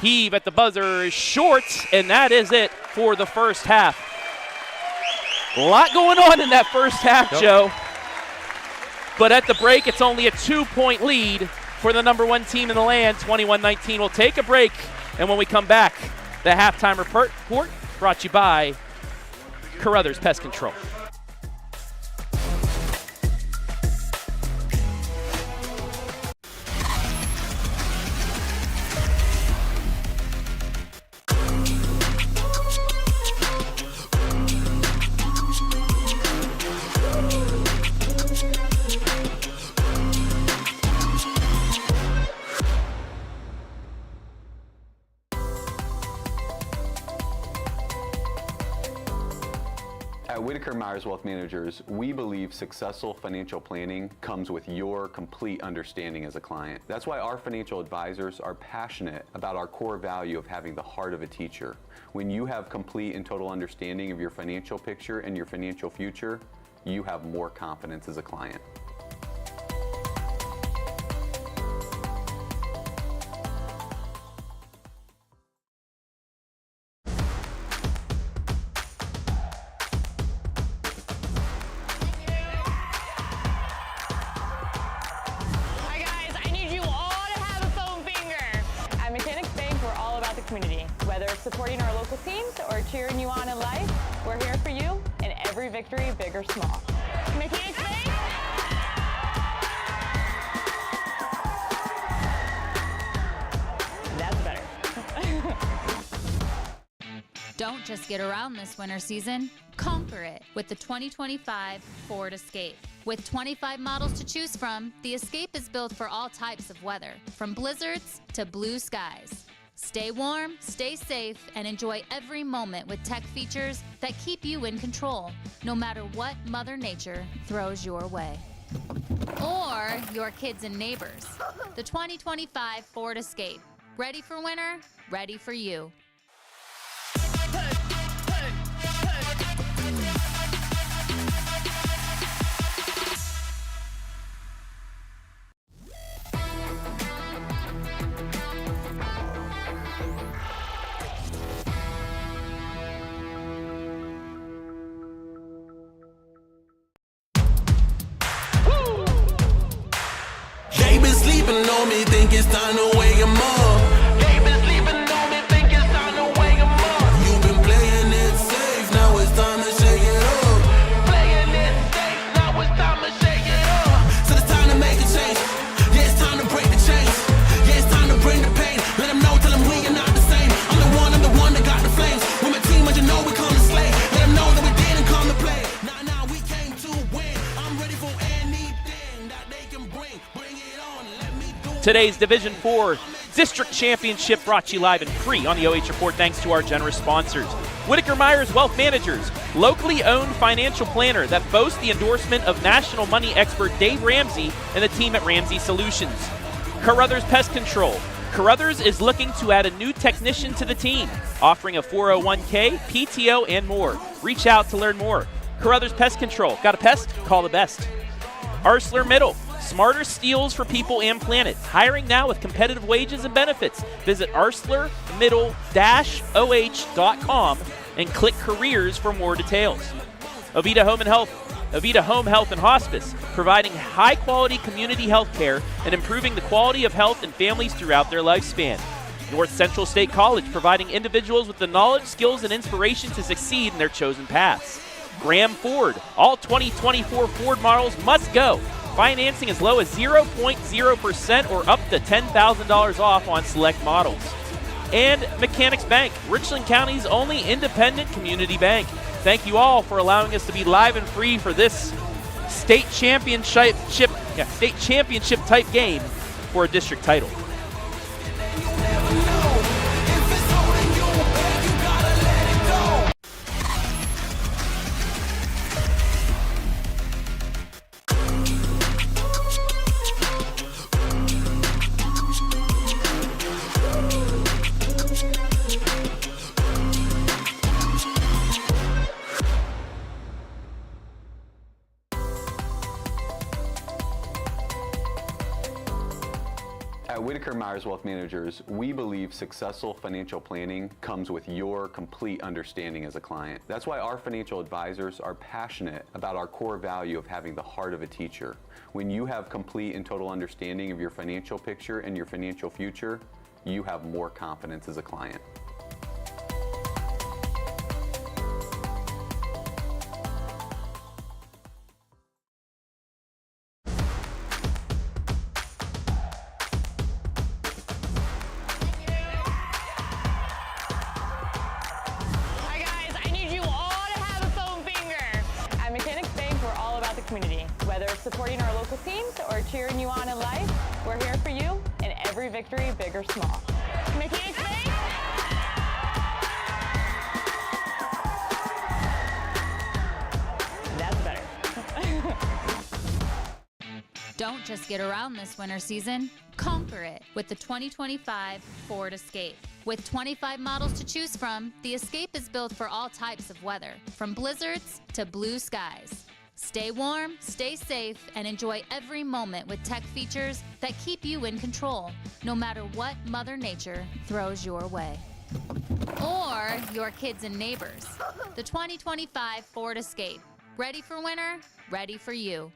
Heave at the buzzer is short, and that is it for the first half. A lot going on in that first half, Joe. But at the break, it's only a 2-point lead for the number 1 team in the land, 21-19. We'll take a break, and when we come back, the halftime report brought to you by Carothers Pest Control. Myers Wealth Managers, we believe successful financial planning comes with your complete understanding as a client. That's why our financial advisors are passionate about our core value of having the heart of a teacher. When you have complete and total understanding of your financial picture and your financial future, you have more confidence as a client. Community. Whether it's supporting our local teams or cheering you on in life, we're here for you in every victory, big or small. Mechanics Bank! That's better. Don't just get around this winter season, conquer it with the 2025 Ford Escape. With 25 models to choose from, the Escape is built for all types of weather, from blizzards to blue skies. Stay warm, stay safe, and enjoy every moment with tech features that keep you in control, no matter what Mother Nature throws your way. Or your kids and neighbors. The 2025 Ford Escape. Ready for winter, ready for you. Sleeping on me, think it's time to wake 'em up. They been sleeping on me, think it's time to wake 'em up. You've been playing it safe, now it's time to shake it up. Playing it safe, now it's time to shake it up. So it's time to make a change. Yeah, it's time to break the chains. Yeah, it's time to bring the pain. Let them know, tell them we are not the same. I'm the one that got the flames. With my team, you know we come to slay. Let them know that we didn't come to play. Nah, we came to win. I'm ready for anything that they can bring. Bring it on. Today's Division 4 District Championship brought to you live and free on the OH Report thanks to our generous sponsors. Whitaker Myers Wealth Managers, locally owned financial planner that boasts the endorsement of national money expert Dave Ramsey and the team at Ramsey Solutions. Carothers Pest Control. Carothers is looking to add a new technician to the team, offering a 401k, PTO, and more. Reach out to learn more. Carothers Pest Control. Got a pest? Call the best. Arcelor Mittal. Smarter steels for people and planet. Hiring now with competitive wages and benefits. Visit arcelormittal-oh.com and click careers for more details. Avita Home and Health. Avita Home Health and Hospice, providing high-quality community health care and improving the quality of health in families throughout their lifespan. North Central State College, providing individuals with the knowledge, skills, and inspiration to succeed in their chosen paths. Graham Ford. All 2024 Ford models must go. Financing as low as 0.0% or up to $10,000 off on select models. And Mechanics Bank, Richland County's only independent community bank. Thank you all for allowing us to be live and free for this state championship type game for a district title. At Whitaker Myers Wealth Managers, we believe successful financial planning comes with your complete understanding as a client. That's why our financial advisors are passionate about our core value of having the heart of a teacher. When you have complete and total understanding of your financial picture and your financial future, you have more confidence as a client. Community. Whether it's supporting our local teams or cheering you on in life, we're here for you in every victory, big or small. Mechanics Bank! Don't just get around this winter season, conquer it with the 2025 Ford Escape. With 25 models to choose from, the Escape is built for all types of weather, from blizzards to blue skies. Stay warm, stay safe, and enjoy every moment with tech features that keep you in control, no matter what Mother Nature throws your way. Or your kids and neighbors. The 2025 Ford Escape. Ready for winter, ready for you.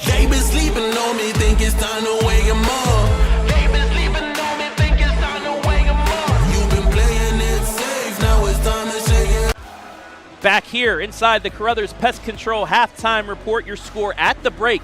They been sleeping on me, think it's time to wake 'em up. They been sleeping on me, think it's time to wake 'em up. You've been playing it safe, now it's time to shake it. Back here inside the Carothers Pest Control halftime report, your score at the break.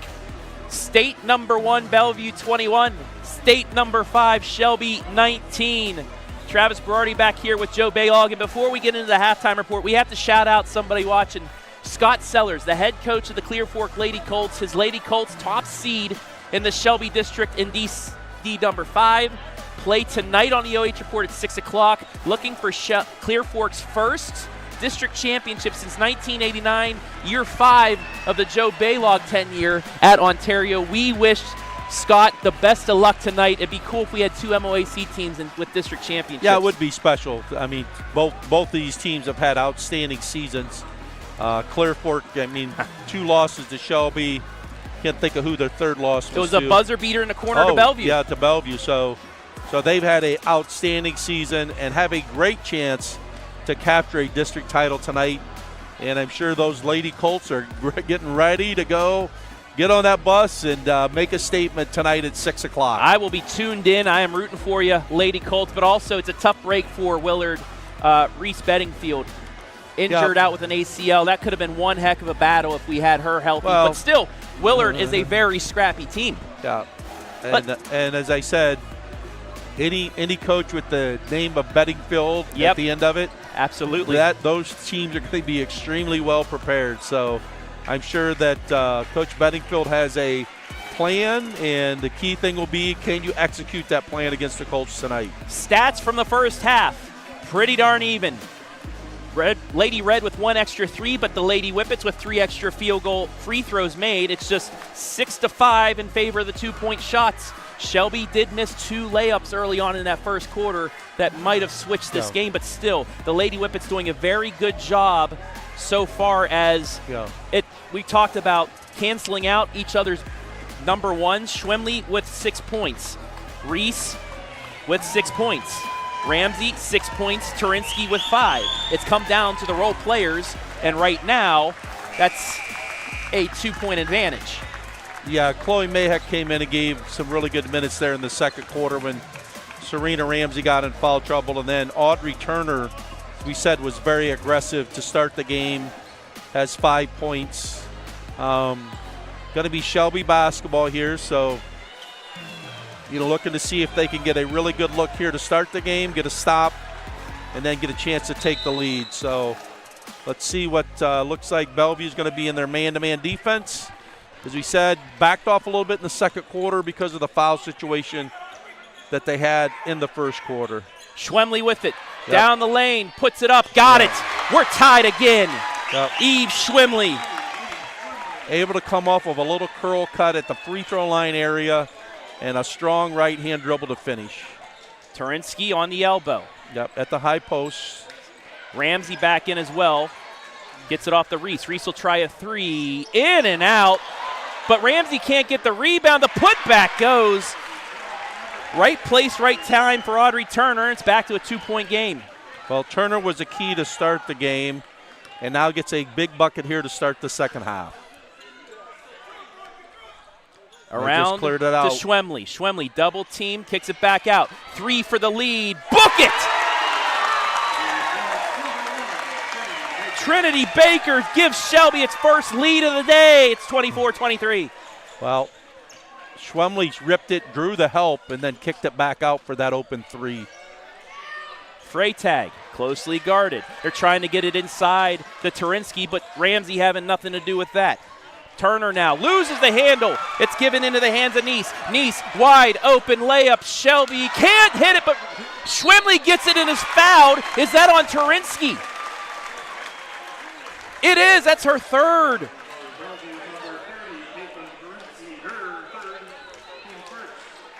State number 1, Bellevue 21. State number 5, Shelby 19. Travis Berardi back here with Joe Baylog. And before we get into the halftime report, we have to shout out somebody watching. Scott Sellers, the head coach of the Clear Fork Lady Colts. His Lady Colts top seed in the Shelby District in D number 5. Play tonight on the OH Report at 6 o'clock. Looking for Clear Fork's first district championship since 1989, year 5 of the Joe Baylog tenure at Ontario. We wish Scott the best of luck tonight. It'd be cool if we had 2 MOAC teams with district championships. Yeah, it would be special. I mean, both these teams have had outstanding seasons. Clear Fork, I mean, 2 losses to Shelby. Can't think of who their third loss was. It was a buzzer beater in the corner to Bellevue. Yeah, to Bellevue. So they've had an outstanding season and have a great chance to capture a district title tonight. And I'm sure those Lady Colts are getting ready to go, get on that bus and make a statement tonight at 6 o'clock. I will be tuned in. I am rooting for you, Lady Colts, but also it's a tough break for Willard Reese Bedingfield. Injured out with an ACL. That could have been one heck of a battle if we had her healthy. Well, but still, Willard is a very scrappy team. Yeah. And as I said, any coach with the name of Bedingfield at the end of it, absolutely. Those teams are going to be extremely well prepared. So I'm sure that Coach Bedingfield has a plan, and the key thing will be, can you execute that plan against the Colts tonight? Stats from the first half, pretty darn even. Lady Red with 1 extra 3, but the Lady Whippets with 3 extra field goal free throws made. It's just 6-5 in favor of the 2-point shots. Shelby did miss 2 layups early on in that first quarter that might have switched this game, but still, the Lady Whippets doing a very good job so far as we talked about canceling out each other's number 1. Schwemley with 6 points. Rees with 6 points. Ramsey, 6 points. Turinsky with 5. It's come down to the role players, and right now, that's a 2-point advantage. Yeah, Chloe Mayheck came in and gave some really good minutes there in the second quarter when Serena Ramsey got in foul trouble, and then Audrey Turner, we said, was very aggressive to start the game, has 5 points. Going to be Shelby basketball here, so looking to see if they can get a really good look here to start the game, get a stop, and then get a chance to take the lead. So let's see what looks like Bellevue's going to be in their man-to-man defense. As we said, backed off a little bit in the second quarter because of the foul situation that they had in the first quarter. Schwemley with it. Down the lane, puts it up, got it. We're tied again. Eve Schwemley. Able to come off of a little curl cut at the free throw line area and a strong right-hand dribble to finish. Turinsky on the elbow. At the high post. Ramsey back in as well. Gets it off the Reese. Reese will try a 3. In and out. But Ramsey can't get the rebound. The putback goes. Right place, right time for Audrey Turner. It's back to a 2-point game. Well, Turner was a key to start the game, and now gets a big bucket here to start the second half. Around cleared it out to Schwemley. Schwemley double team, kicks it back out. 3 for the lead. Book it! Trinity Baker gives Shelby its first lead of the day. It's 24-23. Well, Schwemley ripped it, drew the help, and then kicked it back out for that open 3. Freytag, closely guarded. They're trying to get it inside the Turinsky, but Ramsey having nothing to do with that. Turner now loses the handle. It's given into the hands of Nice. Nice, wide open layup. Shelby can't hit it, but Schwemley gets it and is fouled. Is that on Turinsky? It is. That's her third.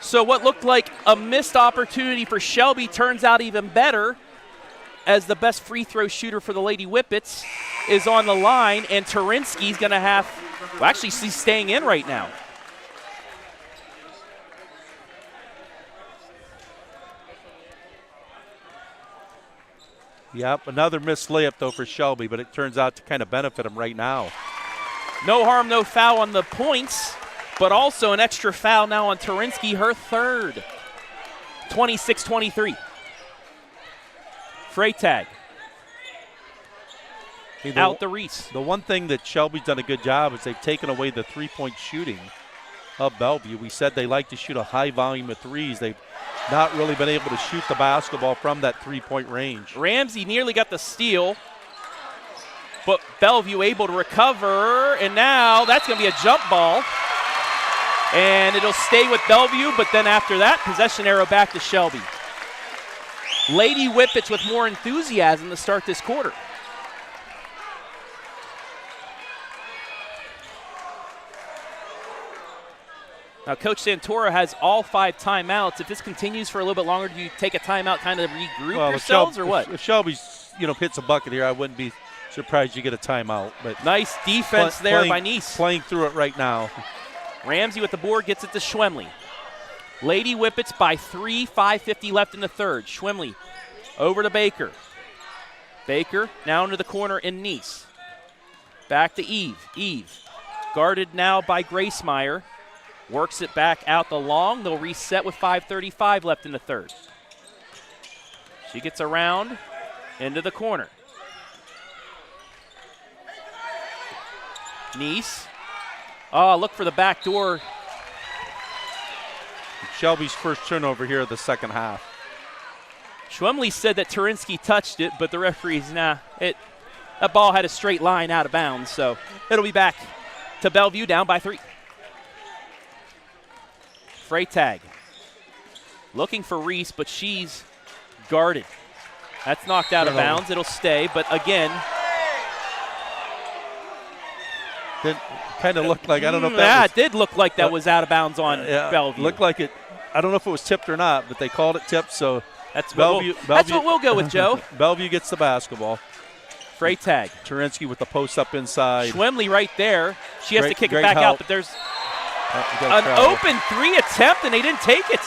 So what looked like a missed opportunity for Shelby turns out even better, as the best free throw shooter for the Lady Whippets is on the line, and Turinsky's going to have, well, actually she's staying in right now. Yep, another missed layup though for Shelby, but it turns out to kind of benefit him right now. No harm, no foul on the points, but also an extra foul now on Turinsky, her third. 26-23. Freytag. Out the Reese. The one thing that Shelby's done a good job is they've taken away the three-point shooting of Bellevue. We said they like to shoot a high volume of threes. They've not really been able to shoot the basketball from that three-point range. Ramsey nearly got the steal, but Bellevue able to recover, and now that's going to be a jump ball. And it'll stay with Bellevue, but then after that, possession arrow back to Shelby. Lady Whippets with more enthusiasm to start this quarter. Now, Coach Santoro has all 5 timeouts. If this continues for a little bit longer, do you take a timeout, kind of regroup yourselves, or what? If Shelby's, hits a bucket here, I wouldn't be surprised you get a timeout. But nice defense there by Nice. Playing through it right now. Ramsey with the board gets it to Schwemley. Lady Whippets by 3, 5:50 left in the third. Schwemley over to Baker. Baker now into the corner in Nice. Back to Eve. Eve guarded now by Gracemeyer. Works it back out the long. They'll reset with 5:35 left in the third. She gets around into the corner. Nice. Oh, look for the back door. Shelby's first turnover here of the second half. Schwemley said that Turinsky touched it, but the referees, that ball had a straight line out of bounds, so it'll be back to Bellevue down by 3. Freytag looking for Reese, but she's guarded. That's knocked out of bounds. It'll stay, but again. It kind of looked like, I don't know if that it did look like that was out of bounds on Bellevue. Looked like it. I don't know if it was tipped or not, but they called it tipped, so that's what we'll go with, Joe. Bellevue gets the basketball. Freytag. Turinsky with the post up inside. Schwemley right there. She has to kick it back out, but there's an open 3 attempt, and they didn't take it.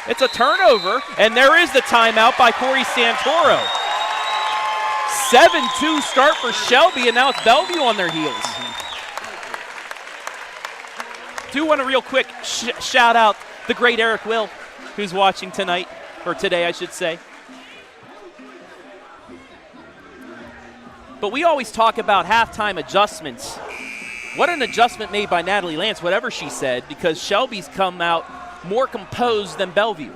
It's a turnover, and there is the timeout by Corey Santoro. 7-2 start for Shelby, and now it's Bellevue on their heels. Do want to real quick shout out the great Eric Will, who's watching tonight, or today I should say. But we always talk about halftime adjustments. What an adjustment made by Natalie Lance, whatever she said, because Shelby's come out more composed than Bellevue.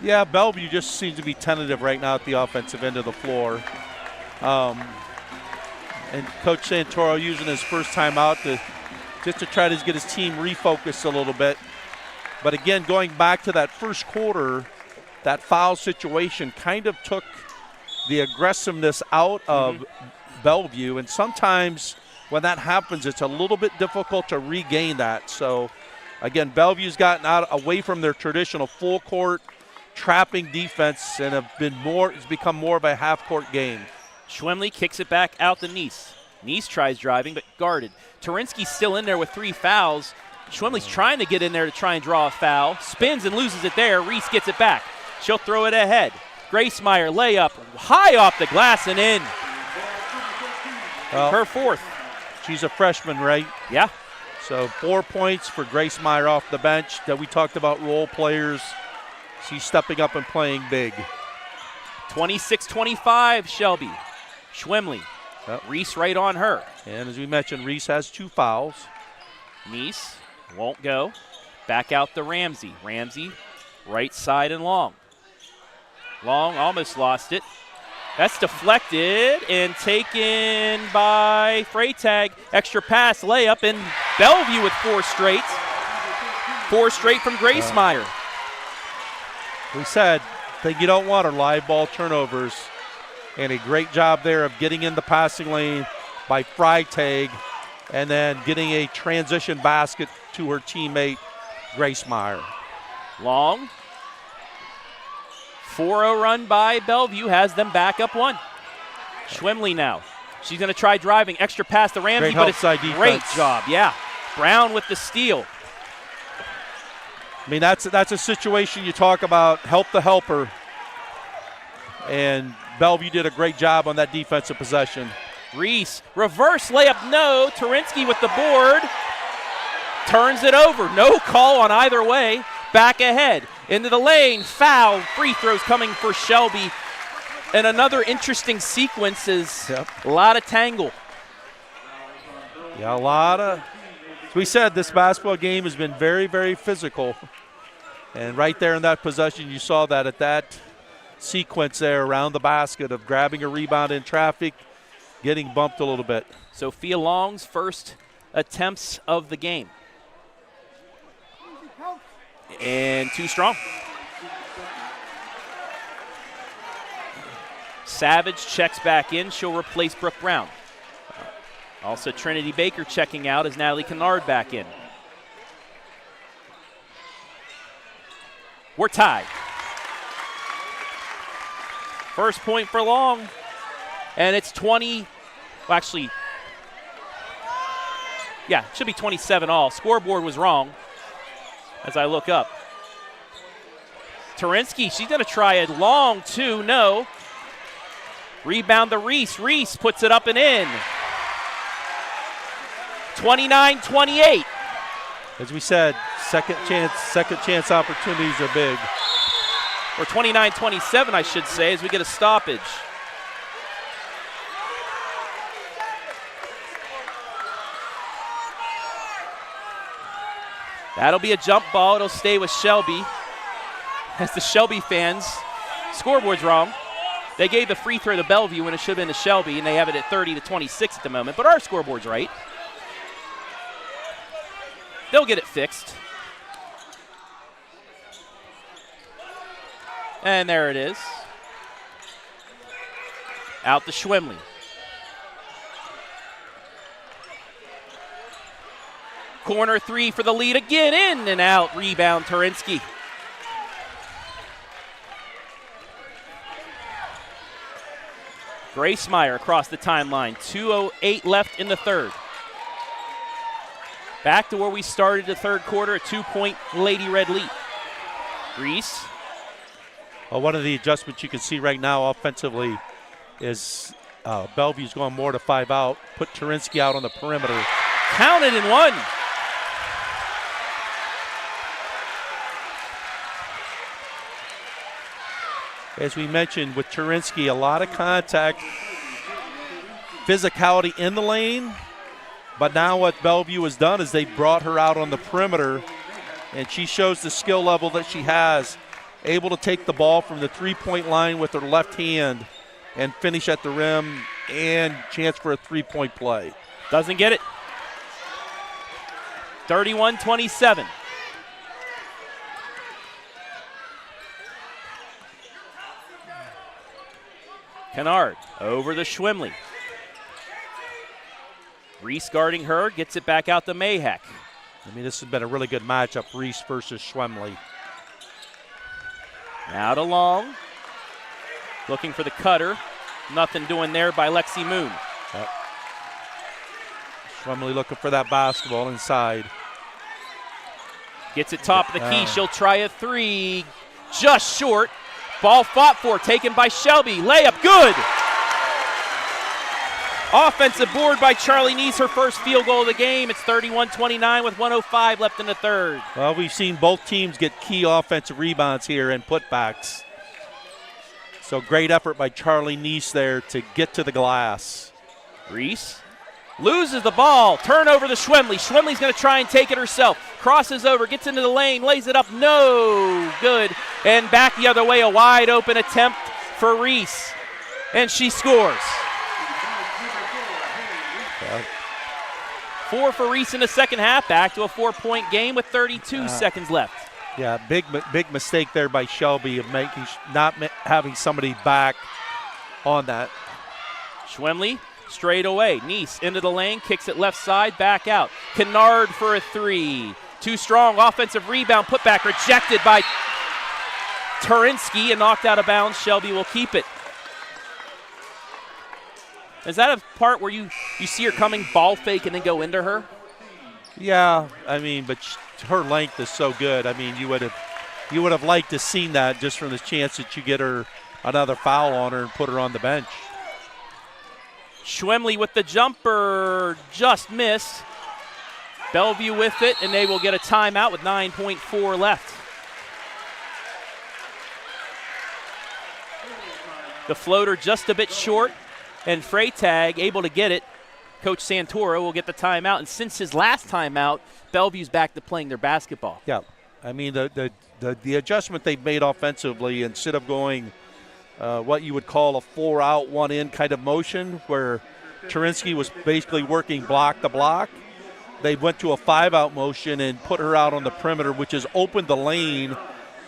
Yeah, Bellevue just seems to be tentative right now at the offensive end of the floor. And Coach Santoro using his first time out just to try to get his team refocused a little bit. But again, going back to that first quarter, that foul situation kind of took the aggressiveness out of Bellevue. And sometimes when that happens, it's a little bit difficult to regain that. So, again, Bellevue's gotten away from their traditional full court trapping defense and it's become more of a half court game. Schwemley kicks it back out to Nice. Nice tries driving, but guarded. Turinsky's still in there with 3 fouls. Schwemley's trying to get in there to try and draw a foul. Spins and loses it there. Reese gets it back. She'll throw it ahead. Gracemeyer layup high off the glass and in. Her 4th. She's a freshman, right? Yeah. So 4 points for Gracemeyer off the bench. That we talked about role players. She's stepping up and playing big. 26-25, Shelby. Schwemley. Yep. Reese right on her. And as we mentioned, Reese has 2 fouls. Nice won't go. Back out to Ramsey. Ramsey, right side and long. Long almost lost it. That's deflected and taken by Freytag. Extra pass, layup, and Bellevue with 4 straight. 4 straight from Gracemeyer. We said thing you don't want are live ball turnovers, and a great job there of getting in the passing lane by Freytag and then getting a transition basket to her teammate Gracemeyer. Long. 4-0 run by Bellevue has them back up 1. Schwemley now. She's going to try driving. Extra pass to Ramsey, but it's a great job. Yeah. Brown with the steal. I mean, that's a situation you talk about, help the helper. And Bellevue did a great job on that defensive possession. Rees, reverse layup, no. Terinsky with the board. Turns it over. No call on either way. Back ahead. Into the lane. Foul. Free throws coming for Shelby. And another interesting sequence is a lot of tangle. Yeah, a lot of. As we said, this basketball game has been very, very physical. And right there in that possession, you saw that at that sequence there around the basket of grabbing a rebound in traffic, getting bumped a little bit. Sophia Long's first attempts of the game. And too strong. Savage checks back in. She'll replace Brooke Brown. Also Trinity Baker checking out as Natalie Kennard back in. We're tied. First point for Long. And it's 20. Well, actually, yeah, it should be 27 all. Scoreboard was wrong as I look up. Terinsky, she's going to try a long 2. No. Rebound to Rees. Rees puts it up and in. 29-28. As we said, second chance opportunities are big. Or 29-27, I should say, as we get a stoppage. That'll be a jump ball. It'll stay with Shelby. As the Shelby fans, scoreboard's wrong. They gave the free throw to Bellevue when it should have been to Shelby, and they have it at 30-26 at the moment. But our scoreboard's right. They'll get it fixed. And there it is. Out to Schwemley. Corner 3 for the lead again. In and out. Rebound, Terinsky. Gracemeyer across the timeline. 2:08 left in the third. Back to where we started the third quarter, a 2-point Lady Red lead. Rees. Well, one of the adjustments you can see right now offensively is Bellevue's going more to 5 out, put Terinsky out on the perimeter. Counted and one. As we mentioned with Terinsky, a lot of contact, physicality in the lane. But now what Bellevue has done is they brought her out on the perimeter, and she shows the skill level that she has, able to take the ball from the three-point line with her left hand and finish at the rim and chance for a three-point play. Doesn't get it. 31-27. Kennard over to Schwemley. Rees guarding her, gets it back out to Mayheck. I mean, this has been a really good matchup, Rees versus Schwemley. Now to Long. Looking for the cutter. Nothing doing there by Lexi Moon. Yep. Schwemley looking for that basketball inside. Gets it top of the key. She'll try a 3. Just short. Ball fought for, taken by Shelby. Layup, good. Offensive board by Charlie Neese, her first field goal of the game. It's 31-29 with 1:05 left in the third. Well, we've seen both teams get key offensive rebounds here and putbacks. So great effort by Charlie Neese there to get to the glass. Rees loses the ball. Turnover to Schwemley. Schwemley's going to try and take it herself. Crosses over, gets into the lane, lays it up. No good. And back the other way, a wide open attempt for Rees. And she scores. 4 for Rees in the second half. Back to a 4-point game with 32 seconds left. Yeah, big mistake there by Shelby of not having somebody back on that. Schwemley straight away. Nice into the lane, kicks it left side, back out. Kennard for a 3. Too strong, offensive rebound, put back rejected by Turinsky and knocked out of bounds. Shelby will keep it. Is that a part where you see her coming, ball fake, and then go into her? Yeah, I mean, but her length is so good. I mean, you would have liked to seen that just from the chance that you get her another foul on her and put her on the bench. Schwemley with the jumper, just missed. Bellevue with it, and they will get a timeout with 9.4 left. The floater just a bit short, and Freytag able to get it. Coach Santoro will get the timeout, and since his last timeout, Bellevue's back to playing their basketball. Yeah, I mean the adjustment they've made offensively, instead of going what you would call a 4-out, 1-in kind of motion where Turinsky was basically working block to block, they went to a 5-out motion and put her out on the perimeter, which has opened the lane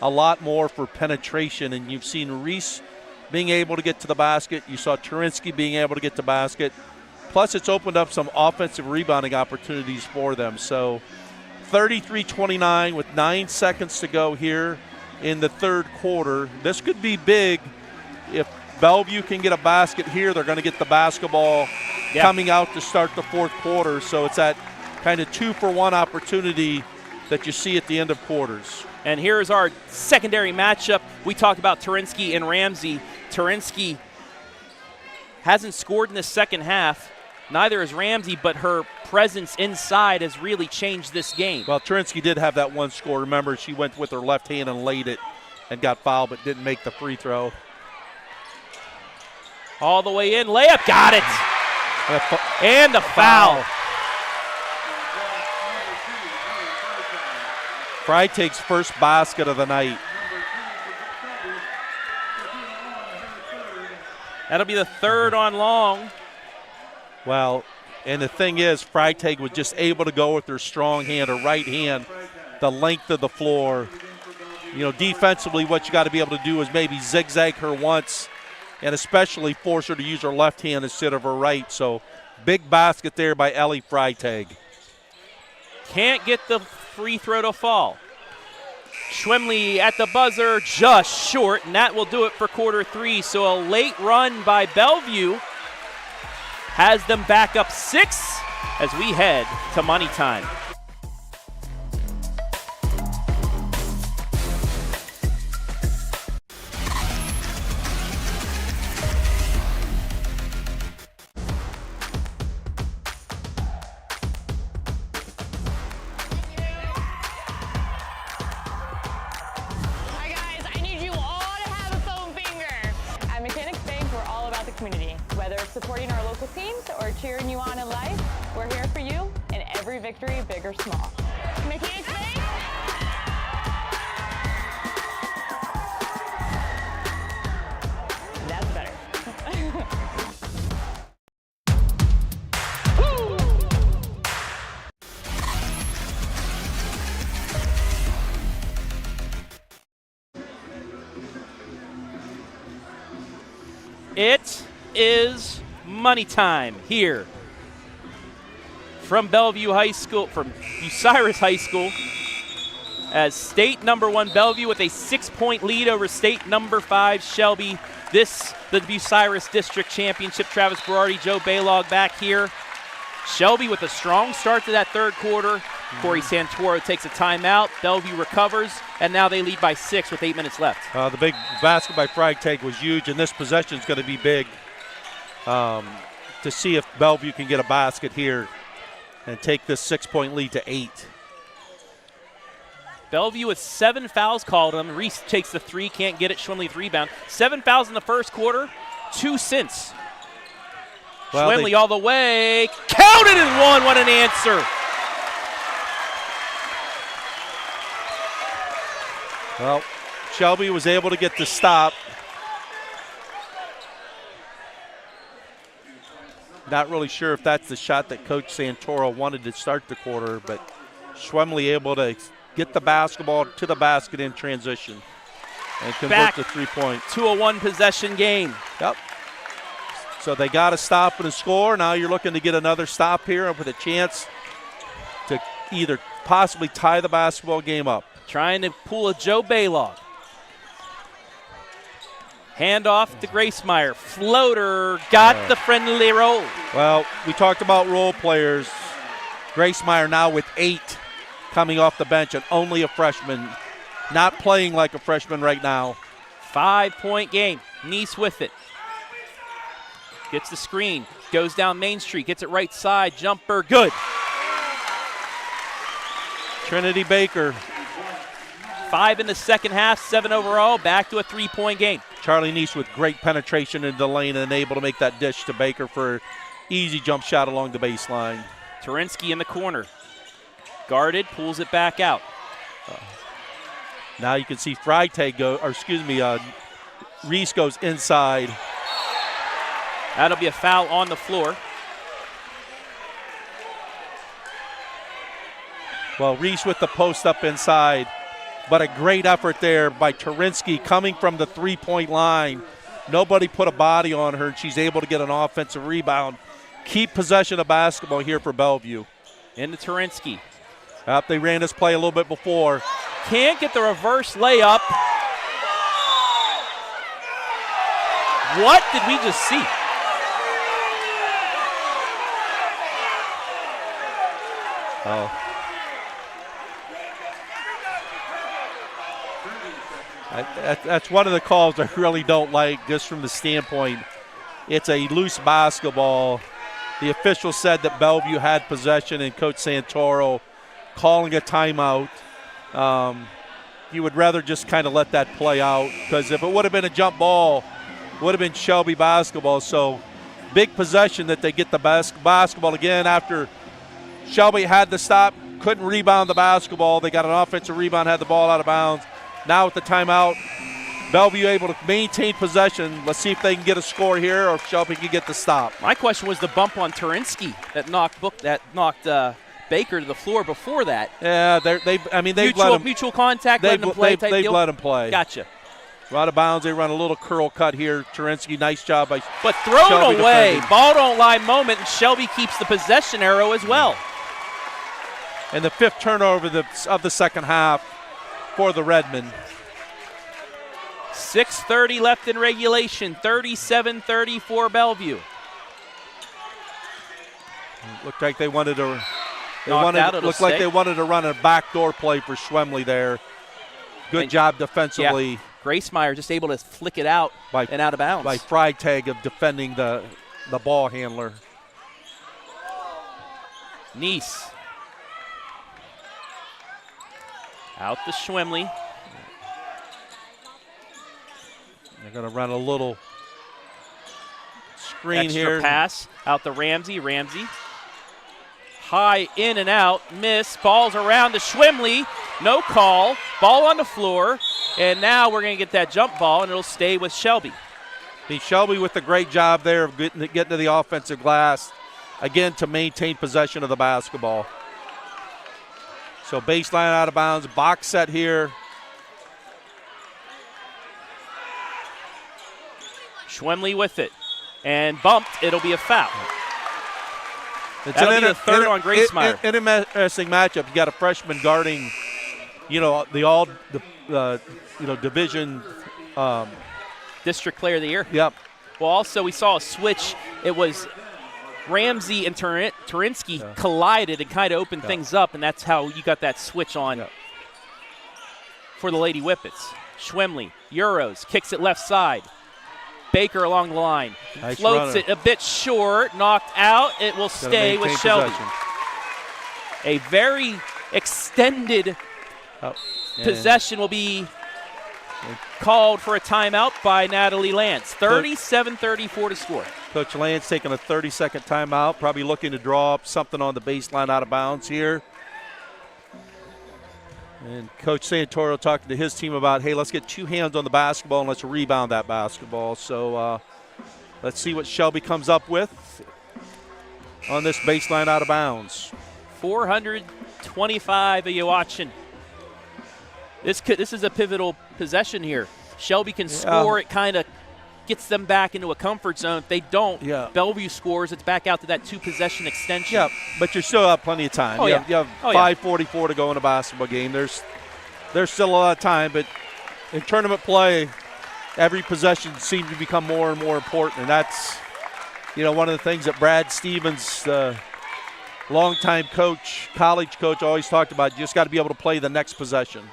a lot more for penetration. And you've seen Rees being able to get to the basket. You saw Turinsky being able to get to the basket. Plus, it's opened up some offensive rebounding opportunities for them. So 33-29 with 9 seconds to go here in the third quarter. This could be big. If Bellevue can get a basket here, they're going to get the basketball coming out to start the fourth quarter. So it's that kind of 2-for-1 opportunity that you see at the end of quarters. And here's our secondary matchup. We talked about Turinsky and Ramsey. Turinsky hasn't scored in the second half. Neither has Ramsey, but her presence inside has really changed this game. Well, Turinsky did have that one score. Remember, she went with her left hand and laid it and got fouled, but didn't make the free throw. All the way in, layup, got it. And the foul. Freytag's first basket of the night. That'll be the third on Long. Well, and the thing is, Freytag was just able to go with her strong hand, her right hand, the length of the floor. You know, defensively, what you got to be able to do is maybe zigzag her once and especially force her to use her left hand instead of her right. So, big basket there by Ellie Freytag. Can't get the free throw to fall. Schwemley at the buzzer, just short, and that will do it for quarter 3. So a late run by Bellevue has them back up 6 as we head to money time. Supporting our local teams or cheering you on in life, we're here for you in every victory, big or small. Mechanics Bank. That's better. It is money time here from Bellevue High School, from Bucyrus High School, as state number 1 Bellevue with a 6-point lead over state number 5 Shelby. This, the Bucyrus District Championship. Travis Berardi, Joe Baylog back here. Shelby with a strong start to that third quarter. Corey Santoro takes a timeout. Bellevue recovers, and now they lead by 6 with 8 minutes left. The big basket by Freytag was huge, and this possession is going to be big. To see if Bellevue can get a basket here and take this 6-point lead to 8. Bellevue with 7 fouls called on them. Rees takes the 3, can't get it. Schwemley's rebound. 7 fouls in the first quarter, 2 since. Well, Schwemley all the way. Counted and one. What an answer. Well, Shelby was able to get the stop. Not really sure if that's the shot that Coach Santoro wanted to start the quarter, but Schwemley able to get the basketball to the basket in transition and convert Back the 3-point. to a one-possession game. Yep. So they got to stop and a score. Now you're looking to get another stop here with a chance to either possibly tie the basketball game up. Trying to pull a Joe Baylog. Handoff to Gracemeyer. Floater got the friendly roll. Well, we talked about role players. Gracemeyer now with 8 coming off the bench and only a freshman. Not playing like a freshman right now. 5-point game. Nice with it. Gets the screen. Goes down Main Street. Gets it right side. Jumper. Good. Trinity Baker. 5 in the second half. 7 overall. Back to a 3-point game. Charlie Neese with great penetration into the lane and able to make that dish to Baker for easy jump shot along the baseline. Terinsky in the corner. Guarded. Pulls it back out. Now you can see Rees goes inside. That'll be a foul on the floor. Well, Rees with the post up inside, but a great effort there by Terinsky coming from the 3-point line. Nobody put a body on her, and she's able to get an offensive rebound. Keep possession of basketball here for Bellevue. Into Terinsky. They ran this play a little bit before. Can't get the reverse layup. What did we just see? Oh. That's one of the calls I really don't like, just from the standpoint. It's a loose basketball. The official said that Bellevue had possession, and Coach Santoro calling a timeout. You would rather just kind of let that play out, because if it would have been a jump ball, it would have been Shelby basketball. So big possession that they get the basketball again after Shelby had to stop, couldn't rebound the basketball. They got an offensive rebound, had the ball out of bounds. Now with the timeout, Bellevue able to maintain possession. Let's see if they can get a score here or if Shelby can get the stop. My question was the bump on Terinsky that knocked Baker to the floor before that. Yeah, they've mutual contact. They've let him play. Gotcha. Out of bounds. They run a little curl cut here. Terinsky, nice job by But thrown Shelby away. defending. Ball don't lie moment, and Shelby keeps the possession arrow as well. And the 5th turnover of the second half for the Redmen. 6:30 left in regulation. 37-34 Bellevue. Looked like they wanted to. They wanted to run a backdoor play for Schwemley there. Good job defensively. Yeah. Gracemeyer just able to flick it out and out of bounds. By Freitag of defending the ball handler. Nice. Out to Schwemley. They're going to run a little screen Extra here. pass out to Ramsey. Ramsey. High in and out. Miss. Ball's around to Schwemley. No call. Ball on the floor. And now we're going to get that jump ball, and it'll stay with Shelby. Shelby with a great job there of getting to the offensive glass, again, to maintain possession of the basketball. So baseline out of bounds. Box set here. Schwemley with it. And bumped. It'll be a foul. That'll be the third on Gracemeyer. Interesting matchup. You got a freshman guarding, division. District Player of the Year. Yep. Well, also we saw a switch. It was Ramsey and Terinsky collided and kind of opened things up, and that's how you got that switch on for the Lady Whippets. Schwemley, Euros, kicks it left side. Baker along the line. Nice floats runner. it a bit short, knocked out. It will stay with Shelby. Possession. A very extended possession will be Called for a timeout by Natalie Lance. 37-34 to score. Coach Lance taking a 30-second timeout, probably looking to draw up something on the baseline out of bounds here. And Coach Santoro talking to his team about, hey, let's get 2 hands on the basketball and let's rebound that basketball. So let's see what Shelby comes up with on this baseline out of bounds. 425 are you watching. This is a pivotal possession here. Shelby can score. It kind of gets them back into a comfort zone. If they don't, Bellevue scores. It's back out to that 2-possession extension. Yeah, but you're still have plenty of time. You have 5:44 to go in a basketball game. There's still a lot of time, but in tournament play, every possession seems to become more and more important, and that's one of the things that Brad Stevens, the longtime coach, college coach, always talked about. You just got to be able to play the next possession.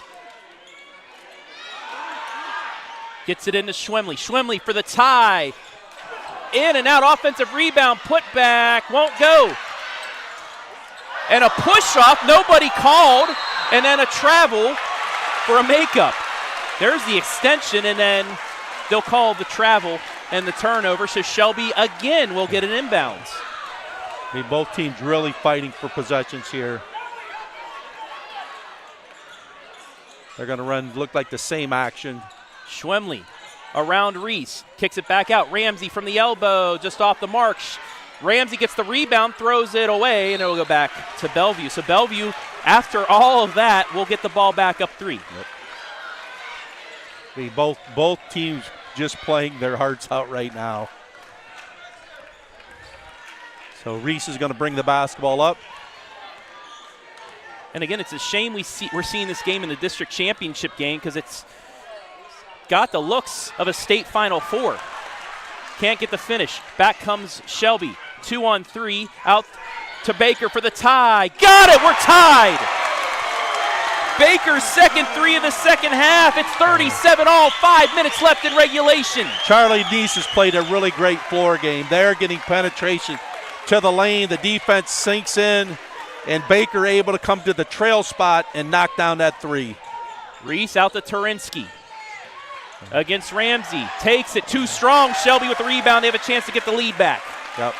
Gets it into Schwemley. Schwemley for the tie. In and out, offensive rebound, put back, won't go. And a push off, nobody called, and then a travel for a makeup. There's the extension, and then they'll call the travel and the turnover, so Shelby again will get an inbounds. I mean, both teams really fighting for possessions here. They're going to look like the same action. Schwemley around Rees, kicks it back out. Ramsey from the elbow, just off the mark. Ramsey gets the rebound, throws it away, and it'll go back to Bellevue. So Bellevue, after all of that, will get the ball back up 3. Yep. Both teams just playing their hearts out right now. So Rees is going to bring the basketball up. And again, it's a shame we're seeing this game in the district championship game because it's got the looks of a state Final Four. Can't get the finish. Back comes Shelby. 2-on-3. Out to Baker for the tie. Got it! We're tied! Baker's second 3 of the second half. It's 37-all. 5 minutes left in regulation. Charlie Neese has played a really great floor game. They're getting penetration to the lane. The defense sinks in, and Baker able to come to the trail spot and knock down that 3. Rees out to Turinsky. Against Ramsey. Takes it too strong. Shelby with the rebound. They have a chance to get the lead back. Yep.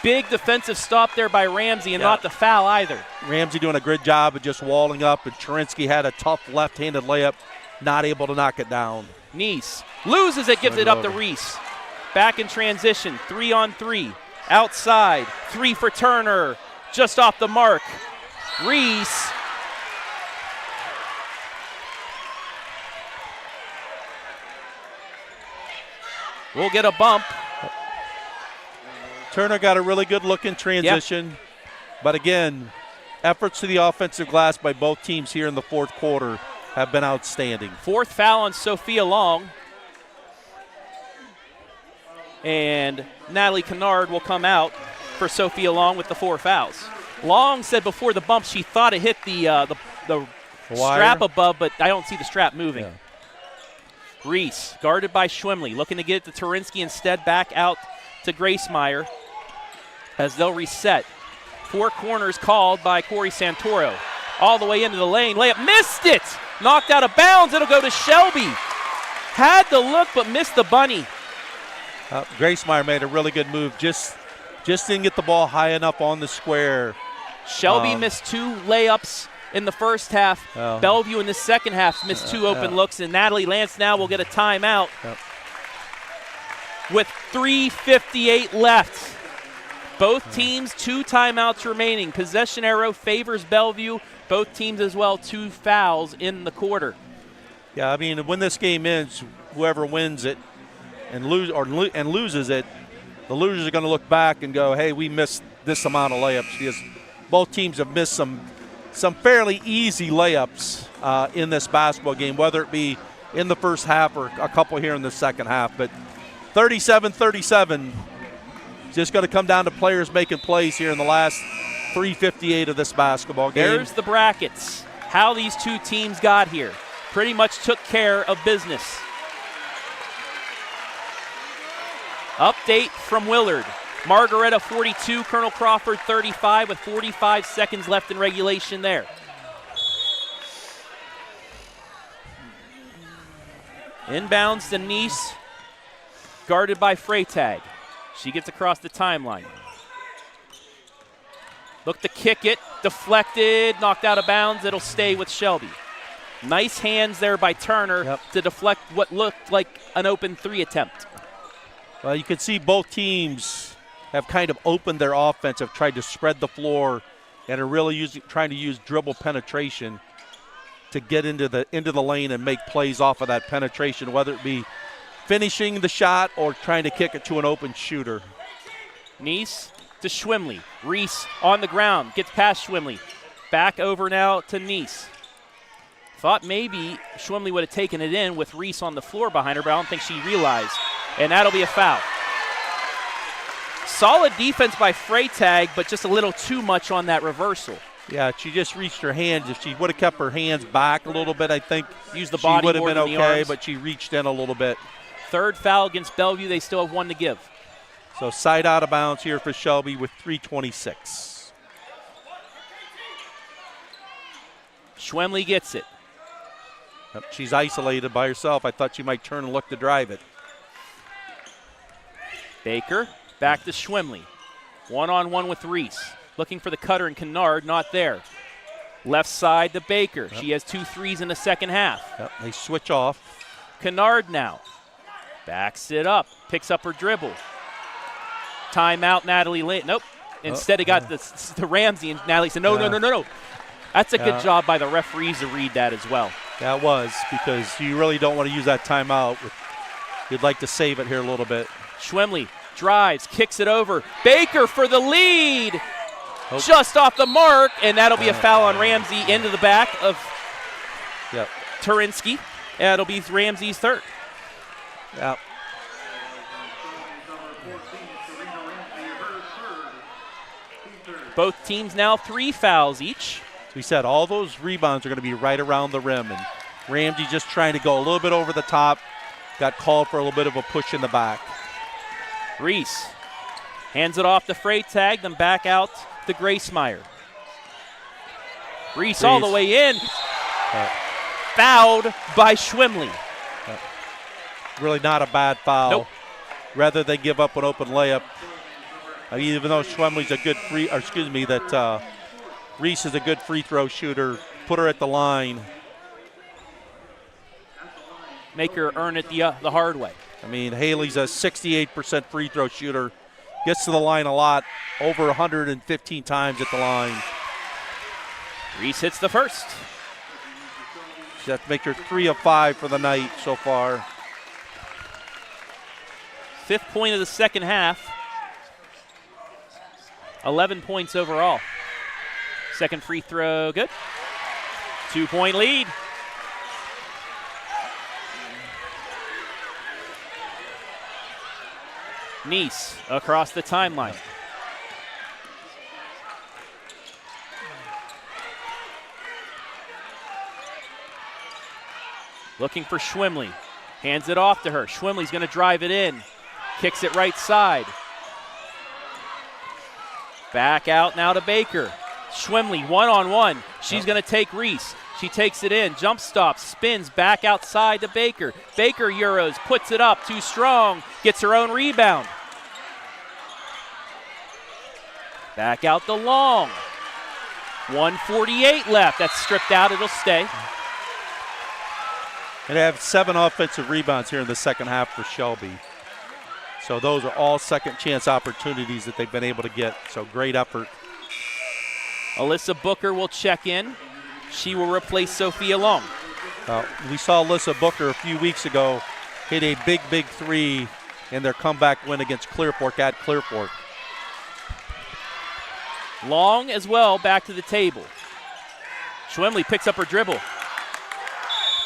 Big defensive stop there by Ramsey and not the foul either. Ramsey doing a good job of just walling up, and Turinsky had a tough left-handed layup, not able to knock it down. Neese loses it, gives it up to Rees. Back in transition, 3-on-3. Outside, 3 for Turner. Just off the mark. Rees. We'll get a bump. Turner got a really good look in transition. But again, efforts to the offensive glass by both teams here in the fourth quarter have been outstanding. 4th foul on Sophia Long. And Natalie Kennard will come out for Sophia Long with the 4 fouls. Long said before the bump she thought it hit the strap above, but I don't see the strap moving. Yeah. Rees, guarded by Schwemley, looking to get it to Turinsky instead, back out to Gracemeyer as they'll reset. 4 corners called by Corey Santoro. All the way into the lane, layup, missed it! Knocked out of bounds, it'll go to Shelby. Had the look, but missed the bunny. Gracemeyer made a really good move, just didn't get the ball high enough on the square. Shelby missed 2 layups in the first half. Bellevue in the second half missed 2 open looks, and Natalie Lance now will get a timeout with 3:58 left. Both teams 2 timeouts remaining. Possession arrow favors Bellevue. Both teams as well 2 fouls in the quarter. Yeah, I mean, when this game ends, whoever wins it and loses it, the losers are going to look back and go, hey, we missed this amount of layups, because both teams have missed some fairly easy layups in this basketball game, whether it be in the first half or a couple here in the second half. But 37-37, just going to come down to players making plays here in the last 3:58 of this basketball game. There's the brackets, how these 2 teams got here. Pretty much took care of business. Update from Willard. Margaretta 42, Colonel Crawford 35 with 45 seconds left in regulation there. Inbounds to Nice, guarded by Freytag. She gets across the timeline. Look to kick it, deflected, knocked out of bounds. It'll stay with Shelby. Nice hands there by Turner to deflect what looked like an open 3 attempt. Well, you can see both teams have kind of opened their offense, have tried to spread the floor, and are really trying to use dribble penetration to get into the lane and make plays off of that penetration, whether it be finishing the shot or trying to kick it to an open shooter. Nice to Schwemley. Rees on the ground, gets past Schwemley. Back over now to Nice. Thought maybe Schwemley would have taken it in with Rees on the floor behind her, but I don't think she realized. And that'll be a foul. Solid defense by Freytag, but just a little too much on that reversal. Yeah, she just reached her hands. If she would have kept her hands back a little bit, I think used the body she would have more been than the okay, arms. but she reached in a little bit. Third foul against Bellevue. They still have 1 to give. So side out of bounds here for Shelby with 3:26. Schwemley gets it. Yep, she's isolated by herself. I thought she might turn and look to drive it. Baker back to Schwemley. 1-on-1 with Rees. Looking for the cutter and Kennard, not there. Left side to Baker. She has 2 threes in the second half. Yep, they switch off. Kennard now. Backs it up. Picks up her dribble. Timeout, Natalie Lane. Nope. Instead, it got the Ramsey, and Natalie said, no. That's a good job by the referees to read that as well. That was, because you really don't want to use that timeout. You'd like to save it here a little bit. Schwemley drives, kicks it over. Baker for the lead. Just off the mark, and that'll be a foul on Ramsey into the back of Turinsky. That'll be Ramsey's third. Yep. Both teams now 3 fouls each. So we said all those rebounds are going to be right around the rim, and Ramsey just trying to go a little bit over the top. Got called for a little bit of a push in the back. Rees hands it off to Freytag, then back out to Gracemeyer. Rees all the way in. Fouled by Schwemley. Really not a bad foul. Nope. Rather than give up an open layup. Even though Schwemley's a good Rees is a good free throw shooter, put her at the line. Make her earn it the hard way. I mean, Hailey's a 68% free throw shooter. Gets to the line a lot, over 115 times at the line. Rees hits the first. She has to make her 3 of 5 for the night so far. 5th point of the second half. 11 points overall. Second free throw, good. 2-point lead. Nice across the timeline. Looking for Schwemley. Hands it off to her. Schwemley's going to drive it in. Kicks it right side. Back out now to Baker. Schwemley 1-on-1. She's going to take Rees. She takes it in, jump stops, spins back outside to Baker. Baker Euros, puts it up, too strong, gets her own rebound. Back out to Long. 1:48 left. That's stripped out. It'll stay. And they have 7 offensive rebounds here in the second half for Shelby. So those are all second chance opportunities that they've been able to get. So great effort. Alyssa Booker will check in. She will replace Sophia Long. We saw Alyssa Booker a few weeks ago hit a big 3 in their comeback win against Clear Fork at Clear Fork. Long as well back to the table. Schwemley picks up her dribble.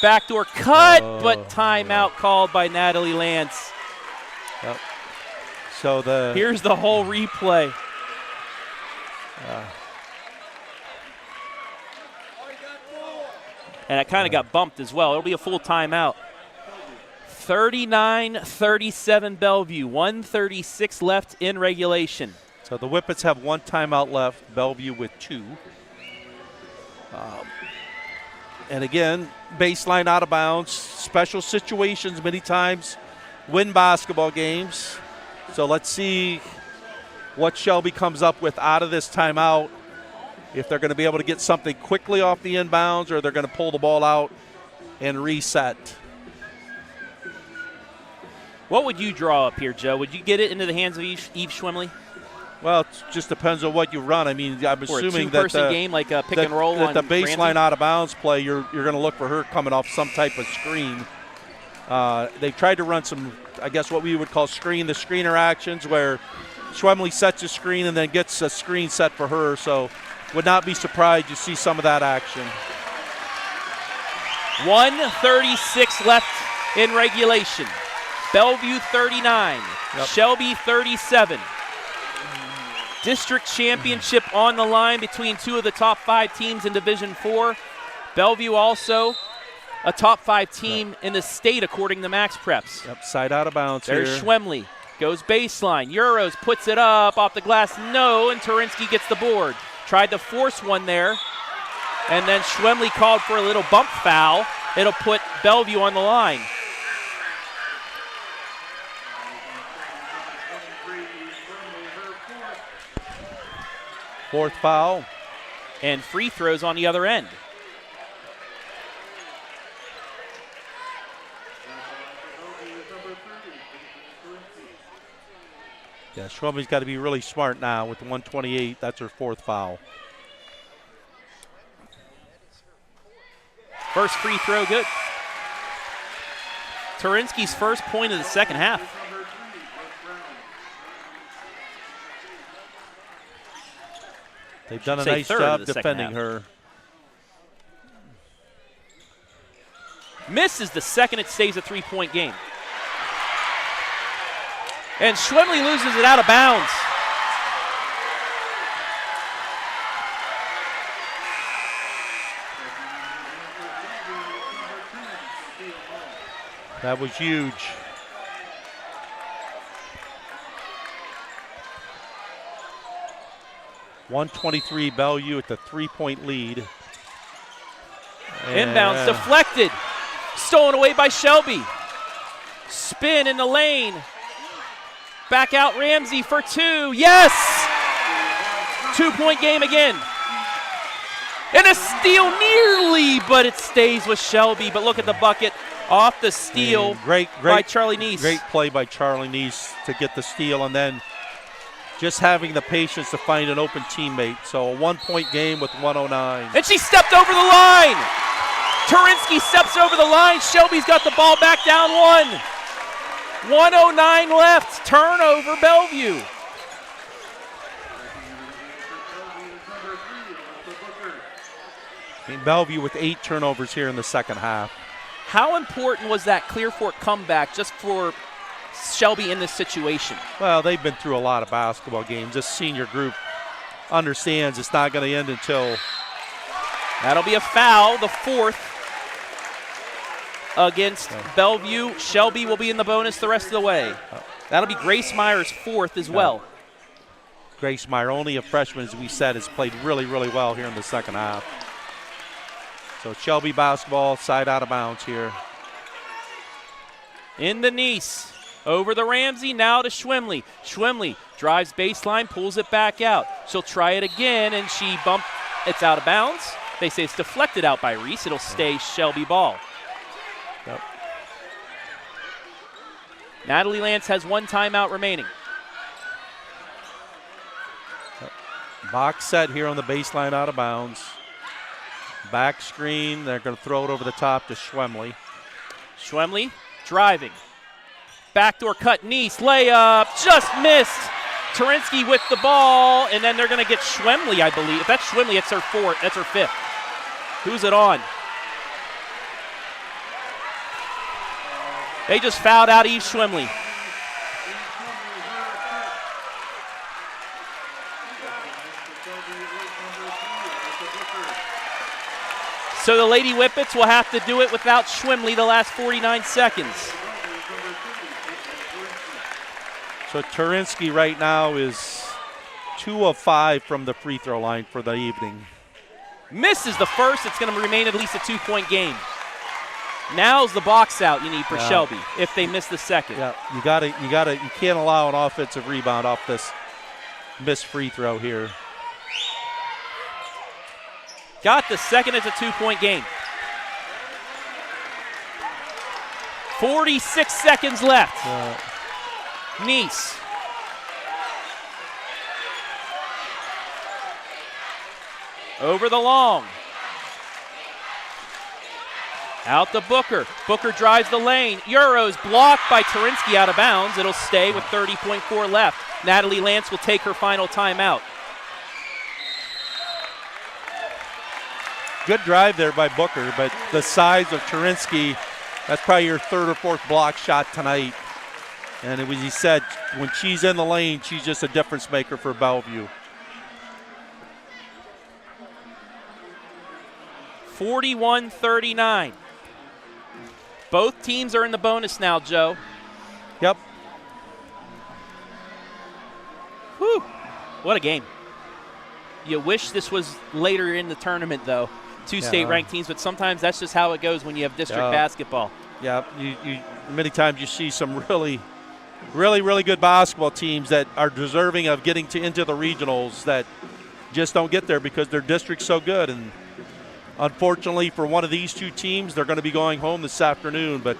Backdoor cut, but timeout called by Natalie Lance. Yep. So here's the whole replay. And it kind of got bumped as well. It'll be a full timeout. 39-37 Bellevue. 1:36 left in regulation. So the Whippets have 1 timeout left. Bellevue with 2. And again, baseline out of bounds, special situations many times win basketball games. So let's see what Shelby comes up with out of this timeout. If they're going to be able to get something quickly off the inbounds or they're going to pull the ball out and reset. What would you draw up here, Joe? Would you get it into the hands of Eve Schwemley? Well, it just depends on what you run. I mean, I'm Or assuming a two-person game like a pick and roll on the baseline Ramsey? out of bounds play, you're going to look for her coming off some type of screen. They've tried to run some, I guess, what we would call the screener actions, where Schwemley sets a screen and then gets a screen set for her. So would not be surprised you see some of that action. 1:36 left in regulation. Bellevue 39, Shelby 37. District championship on the line between two of the top 5 teams in Division 4. Bellevue also a top 5 team in the state according to Max Preps. Yep, side out of bounds There's here. Schwemley, goes baseline. Euros puts it up off the glass, no, and Turinsky gets the board. Tried to force one there, and then Schwemley called for a little bump foul. It'll put Bellevue on the line. Fourth foul. And free throws on the other end. Yeah, Schwemley's got to be really smart now with the 128. That's her fourth foul. First free throw good. Turinsky's first point of the second half. They've done a Say nice third job of the second defending half. her. Misses the second, it stays a 3-point game. And Schwemley loses it out of bounds. That was huge. .123 Bellevue with the 3-point lead. Inbounds deflected. Stolen away by Shelby. Spin in the lane. Back out Ramsey for 2. Yes! 2-point game again. And a steal nearly, but it stays with Shelby. But look at the bucket off the steal by Charlie Neese. Great play by Charlie Neese to get the steal, and then just having the patience to find an open teammate. So a 1-point game with 109. And she stepped over the line. Turinsky steps over the line. Shelby's got the ball back down 1. 109 left. Turnover, Bellevue. Bellevue with 8 turnovers here in the second half. How important was that Clear Fork comeback just for Shelby in this situation? Well, they've been through a lot of basketball games. This senior group understands it's not going to end until... That'll be a foul, the 4th against Bellevue. Shelby will be in the bonus the rest of the way. That'll be Grace Meyer's 4th as well. Grace Meyer, only a freshman, as we said, has played really, really well here in the second half. So Shelby basketball, side out of bounds here. In the Neese, over the Ramsey, now to Schwemley. Schwemley drives baseline, pulls it back out. She'll try it again, and she bumped. It's out of bounds. They say it's deflected out by Rees. It'll stay Shelby ball. Yep. Natalie Lance has 1 timeout remaining. Box set here on the baseline out of bounds. Back screen, they're going to throw it over the top to Schwemley. Schwemley driving. Backdoor cut, Neese, layup, just missed. Turinsky with the ball, and then they're going to get Schwemley, I believe. If that's Schwemley, that's her 4th, that's her 5th. Who's it on? They just fouled out Eve Schwemley. So the Lady Whippets will have to do it without Schwemley the last 49 seconds. So Turinsky right now is 2 of 5 from the free throw line for the evening. Misses the first. It's going to remain at least a 2-point game. Now's the box out you need for Shelby if they miss the second. Yeah, you can't allow an offensive rebound off this missed free throw here. Got the second. It's a 2-point game. 46 seconds left. Nice. Over the long. Out to Booker. Booker drives the lane. Euros blocked by Terinsky out of bounds. It'll stay with 30.4 left. Natalie Lance will take her final timeout. Good drive there by Booker, but the size of Terinsky, that's probably your third or fourth block shot tonight. And as he said, when she's in the lane, she's just a difference maker for Bellevue. 41-39. Both teams are in the bonus now, Joe. Yep. Whew. What a game. You wish this was later in the tournament, though. Two state-ranked teams, but sometimes that's just how it goes when you have district basketball. Yeah, you many times you see some really good basketball teams that are deserving of getting into the regionals that just don't get there because their district's so good. And unfortunately for one of these two teams, they're going to be going home this afternoon. But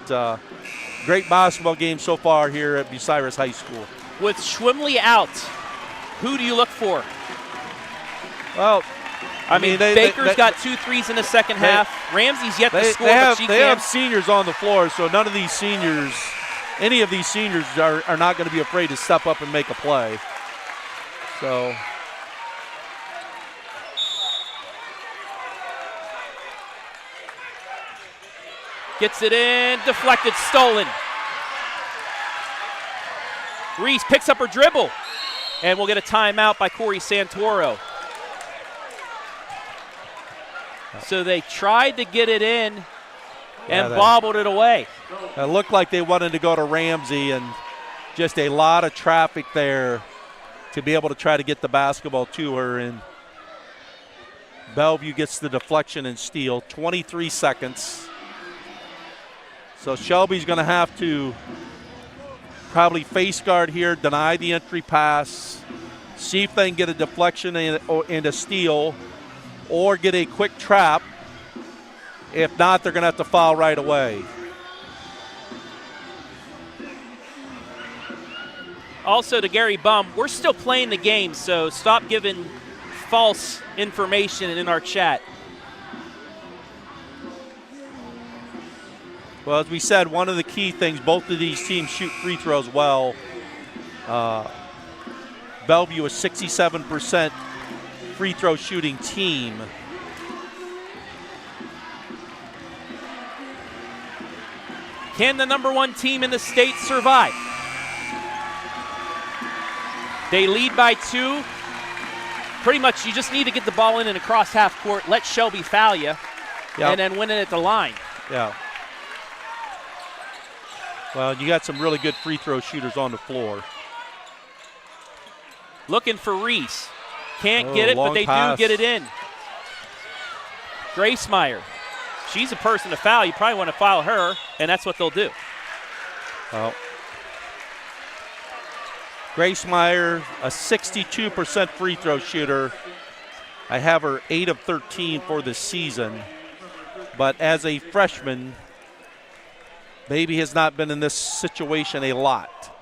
great basketball game so far here at Bucyrus High School. With Schwemley out, who do you look for? Well, I mean, Baker's got 2 threes in the second half. Ramsey's yet to score, but she they can. have seniors on the floor, so none of these seniors, any of these seniors are not going to be afraid to step up and make a play. So gets it in, deflected, stolen. Rees picks up her dribble, and we'll get a timeout by Corey Santoro. So they tried to get it in and bobbled it away. It looked like they wanted to go to Ramsey, and just a lot of traffic there to be able to try to get the basketball to her. And Bellevue gets the deflection and steal. 23 seconds. So Shelby's going to have to probably face guard here, deny the entry pass, see if they can get a deflection and a steal, or get a quick trap. If not, they're going to have to foul right away. Also to Gary Bum, we're still playing the game, so stop giving false information in our chat. Well, as we said, one of the key things, both of these teams shoot free throws well. Bellevue is 67% free throw shooting team. Can the #1 team in the state survive? They lead by 2. Pretty much you just need to get the ball in and across half court, let Shelby foul you, and then win it at the line. Yeah. Well, you got some really good free throw shooters on the floor. Looking for Rees. Can't get it, but they do get it in. Grace Meyer. She's a person to foul. You probably want to foul her, and that's what they'll do. Well, Grace Meyer, a 62% free throw shooter. I have her 8 of 13 for the season. But as a freshman, maybe has not been in this situation a lot.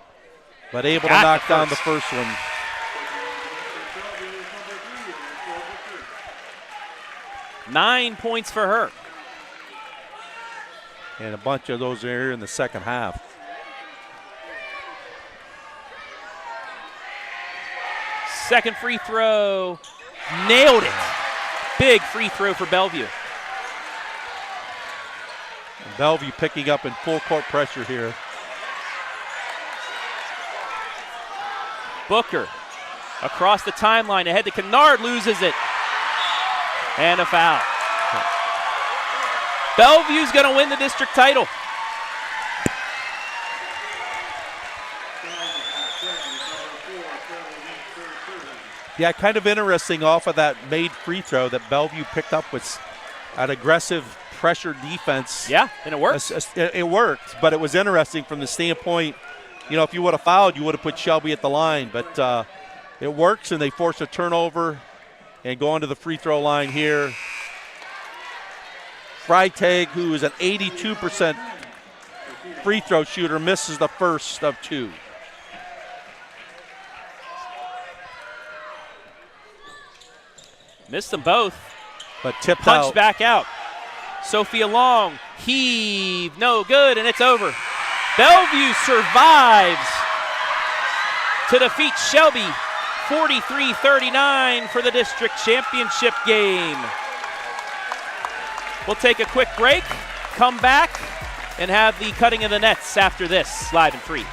But able to knock down the first one. Nine points for her. And a bunch of those are in the second half. Second free throw. Nailed it. Big free throw for Bellevue. And Bellevue picking up in full court pressure here. Booker across the timeline ahead to Kennard, loses it. And a foul. Bellevue's going to win the district title. Yeah, kind of interesting off of that made free throw that Bellevue picked up with an aggressive pressure defense. Yeah, and it worked. It worked, but it was interesting from the standpoint, if you would have fouled, you would have put Shelby at the line. But it works, and they force a turnover and go onto the free throw line here. Freitag, who is an 82% free throw shooter, misses the first of two. Missed them both. But tipped Punched out. back out. Sophia Long, heave, no good, and it's over. Bellevue survives to defeat Shelby 43-39 for the district championship game. We'll take a quick break, come back, and have the cutting of the nets after this, live and free.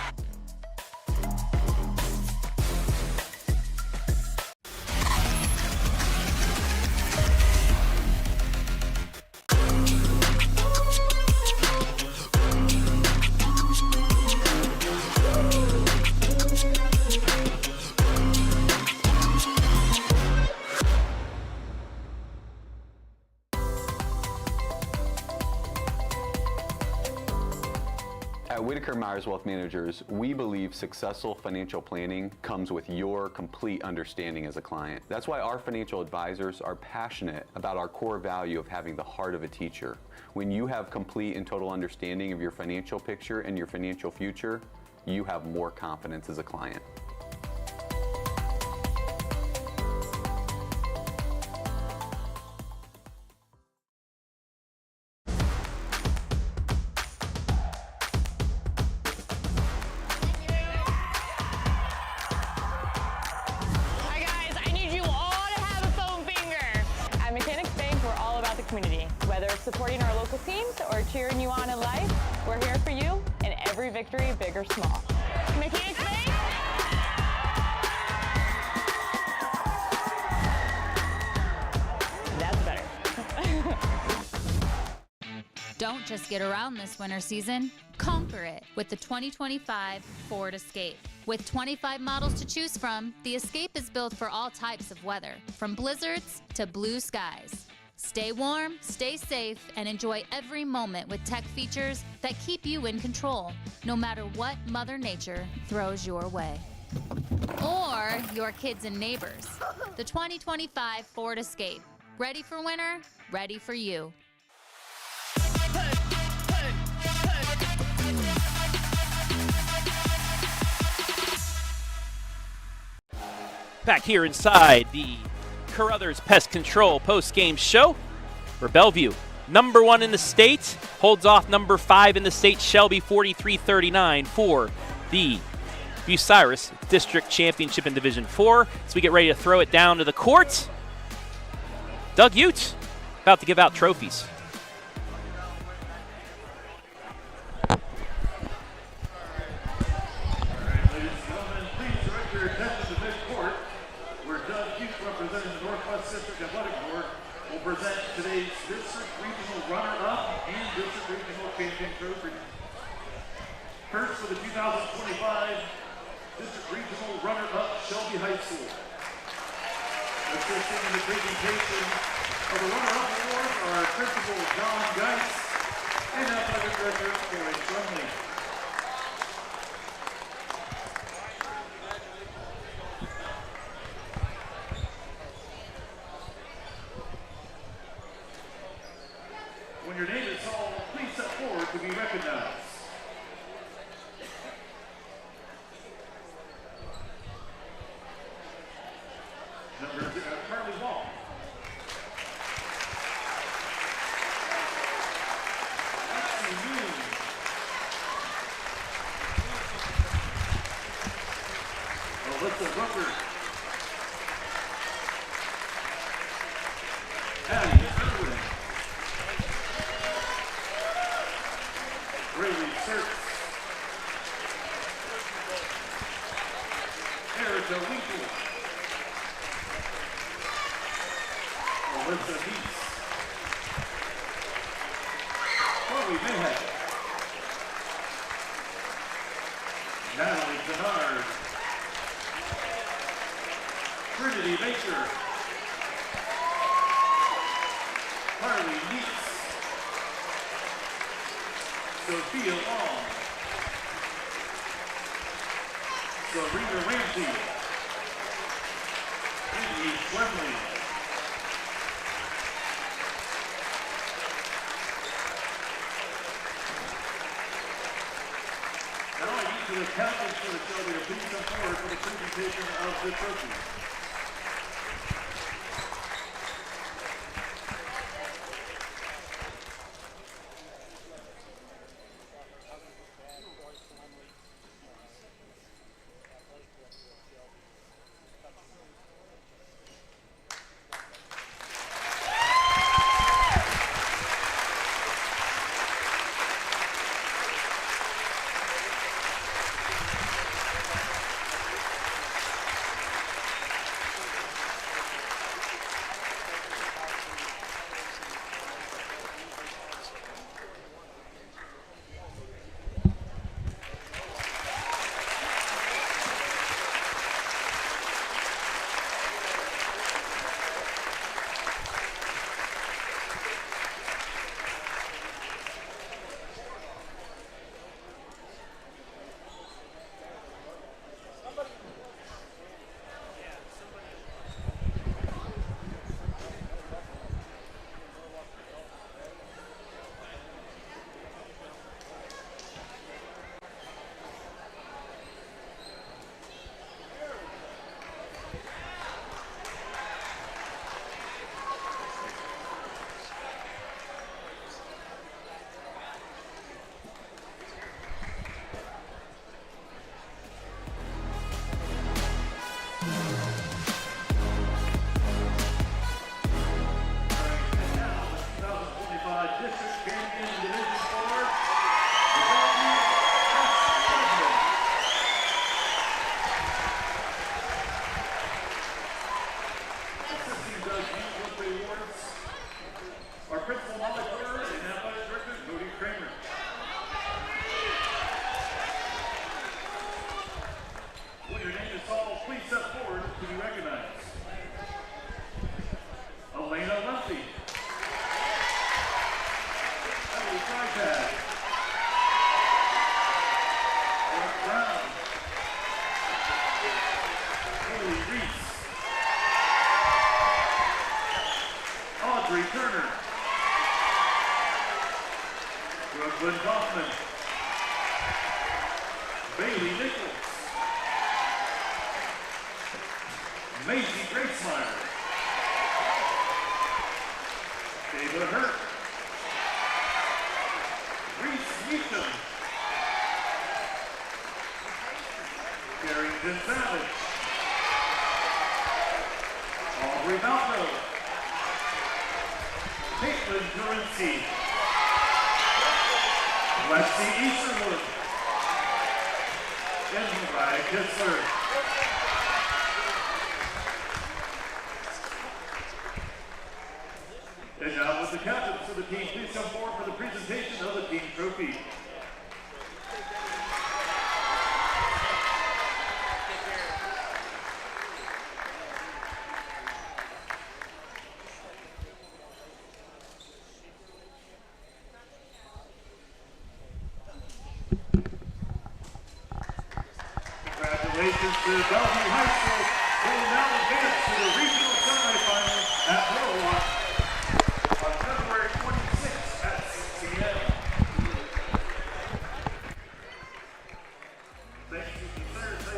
At Whitaker Myers Wealth Managers, we believe successful financial planning comes with your complete understanding as a client. That's why our financial advisors are passionate about our core value of having the heart of a teacher. When you have complete and total understanding of your financial picture and your financial future, you have more confidence as a client. Hi guys, I need you all to have a foam finger. At Mechanics Bank, we're all about the community. Whether it's supporting our local teams or cheering you on in life, we're here for you in every victory, big or small. Mechanics Bank. That's better. Don't just get around this winter season, conquer it with the 2025 Ford Escape. With 25 models to choose from, the Escape is built for all types of weather, from blizzards to blue skies. Stay warm, stay safe, and enjoy every moment with tech features that keep you in control, no matter what Mother Nature throws your way. Or your kids and neighbors. The 2025 Ford Escape. Ready for winter? Ready for you. Back here inside the Carothers Pest Control post-game show for Bellevue. Number 1 in the state, holds off number 5 in the state, Shelby 43-39 for the Bucyrus District Championship in Division 4. As we get ready to throw it down to the court, Doug Ute about to give out trophies. Present today's District Regional Runner-Up and District Regional Champion Trophy. First for the 2025 District Regional Runner-Up, Shelby High School. Assisting in the presentation of the Runner-Up Award are Principal John Geis and Athletic Director Schwemley. When your name is called, please step forward to be recognized. Number Carly Wall. Ashley Moon. Alyssa Booker. Addie Irwin. Rayleigh Sertz. Erica Winkle. Alyssa Neese. Chloe Mayhead. Natalie Kennard. Trinity Baker, Harley Neats, Sophia Long, Serena Ramsey, Cindy Schwemley, now I need to the captains for the show to please come forward for the presentation of the trophy. District Champion Division 4, the Bellevue Pest. Assisting Judge with the awards, our Principal Molly Porter and Athletic Director Cody Kramer. When your name is called, please step forward to be recognized. Elena Lumpy. Freitag. Eric Brown. Hailey Rees. Audrey Turner. Brooklyn Kaufman. Bailey Nichols. Maisie Gracemeyer. David Hurt. Reese Meacham, Carrington Savage, Aubrey Malco, Caitlin Durancy, Lexi Easterwood, and Mariah Kitzler. And now with the captains for the team, please come forward for the presentation of the team trophy. Congratulations to Bellevue High School, who will now advance to the regional semifinals at Little Rock. February 26th at 6 p.m.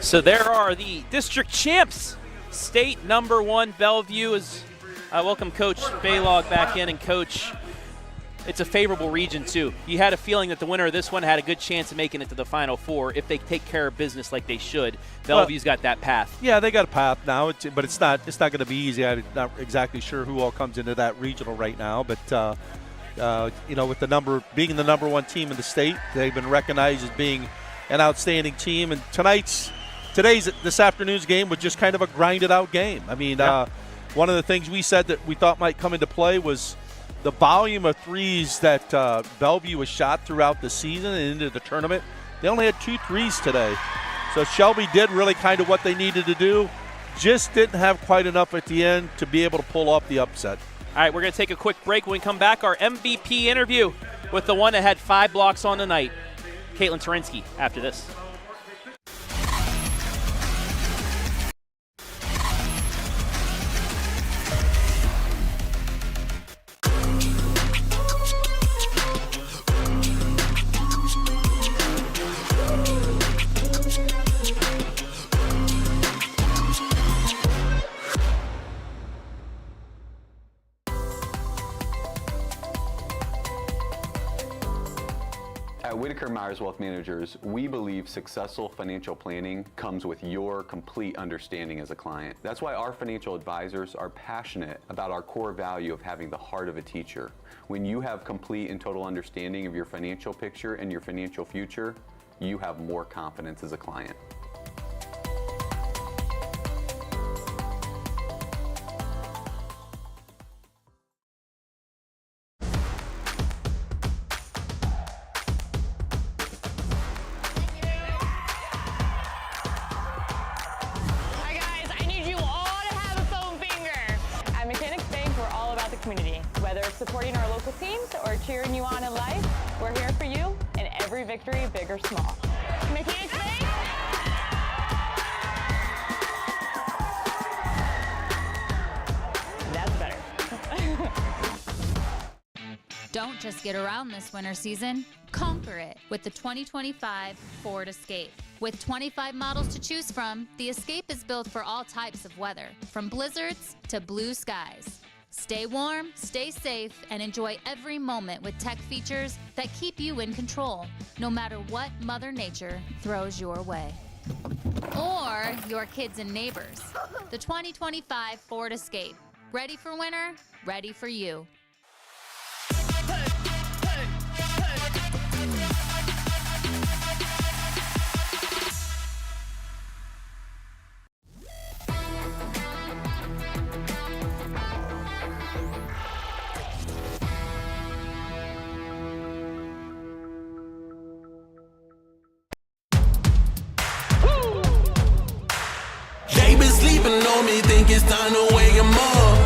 So there are the district champs. State number 1 Bellevue is. I welcome Coach Baylog back in, and Coach, it's a favorable region too. You had a feeling that the winner of this one had a good chance of making it to the Final Four if they take care of business like they should. Bellevue's got that path. Yeah, they got a path now, but it's not going to be easy. I'm not exactly sure who all comes into that regional right now, but with being the number 1 team in the state, they've been recognized as being an outstanding team. And this afternoon's game was just kind of a grinded out game. I mean, one of the things we said that we thought might come into play was the volume of threes that Bellevue has shot throughout the season and into the tournament. They only had 2 threes today. So Shelby did really kind of what they needed to do. just didn't have quite enough at the end to be able to pull off the upset. All right, we're going to take a quick break. When we come back, our MVP interview with the one that had 5 blocks on the night, Caitlin Terinsky, after this. At Whitaker Myers Wealth Managers, we believe successful financial planning comes with your complete understanding as a client. That's why our financial advisors are passionate about our core value of having the heart of a teacher. When you have complete and total understanding of your financial picture and your financial future, you have more confidence as a client. Hi guys, I need you all to have a foam finger. At Mechanics Bank, we're all about the community. Whether it's supporting our local teams or cheering you on in life, we're here for you in every victory, big or small. Mechanics Bank. That's better. Don't just get around this winter season, conquer it with the 2025 Ford Escape. With 25 models to choose from, the Escape is built for all types of weather, from blizzards to blue skies. Stay warm, stay safe, and enjoy every moment with tech features that keep you in control, no matter what Mother Nature throws your way. Or your kids and neighbors. The 2025 Ford Escape. Ready for winter? Ready for you. They been sleeping on me, think it's time to wake 'em up.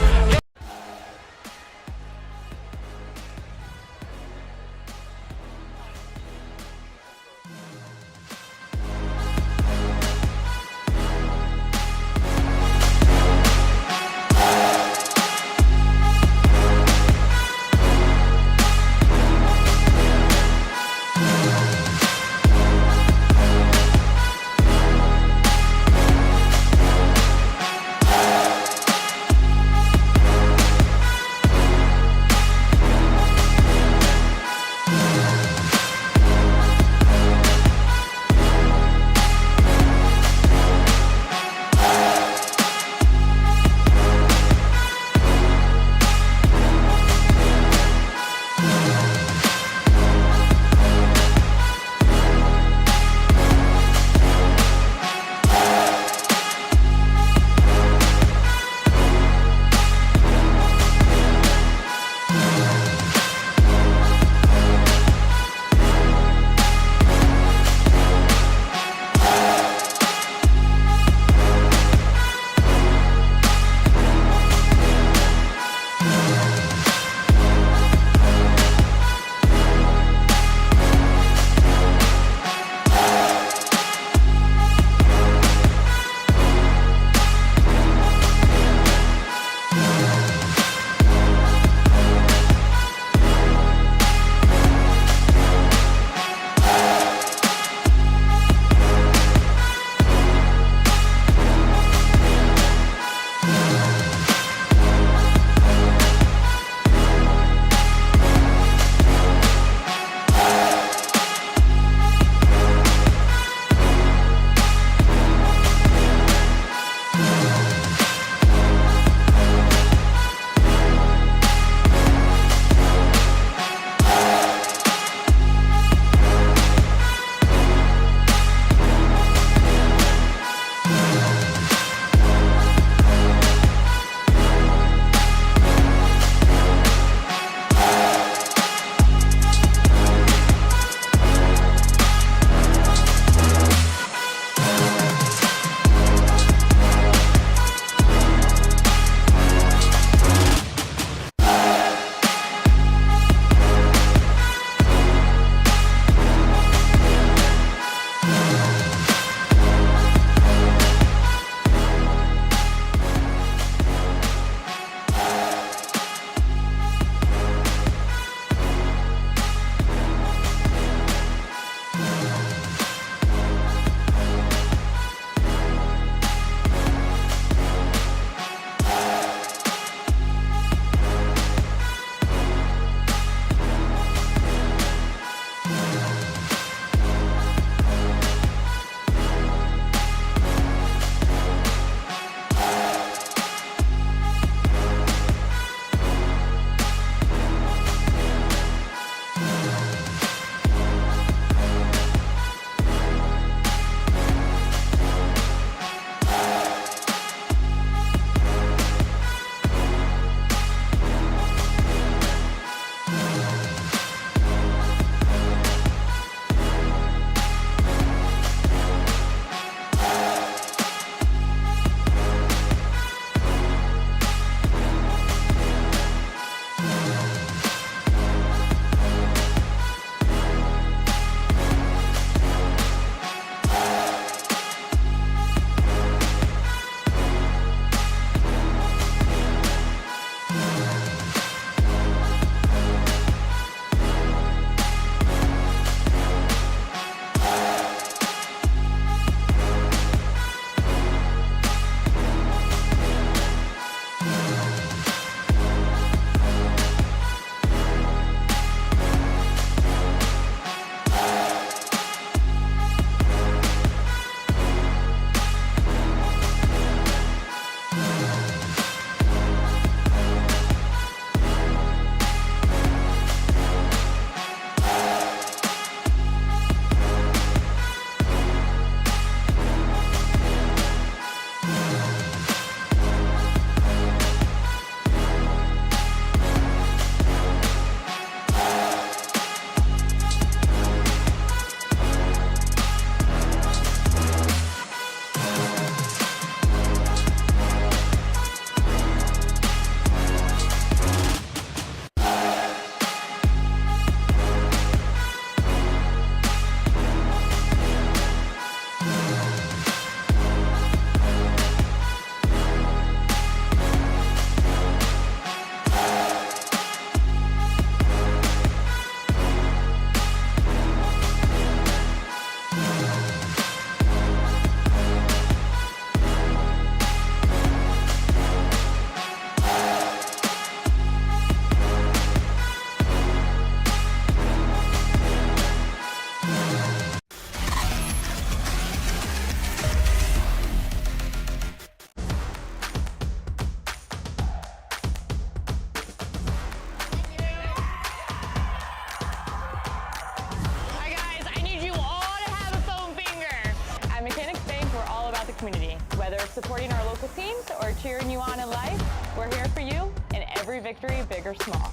community. Whether it's supporting our local teams or cheering you on in life, we're here for you in every victory, big or small.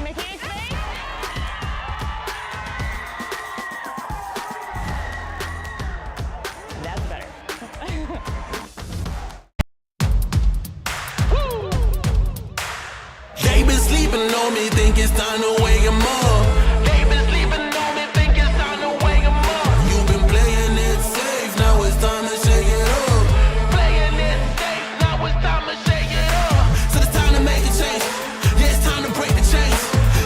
Mechanic Bank. That's better. They been sleeping on me, think it's time to wake 'em up. They been sleeping on me, think it's time to wake 'em up. You've been playing it safe, now it's time to shake it up. Playing it safe, now it's time to shake it up. So it's time to make a change. Yeah, it's time to break the chains.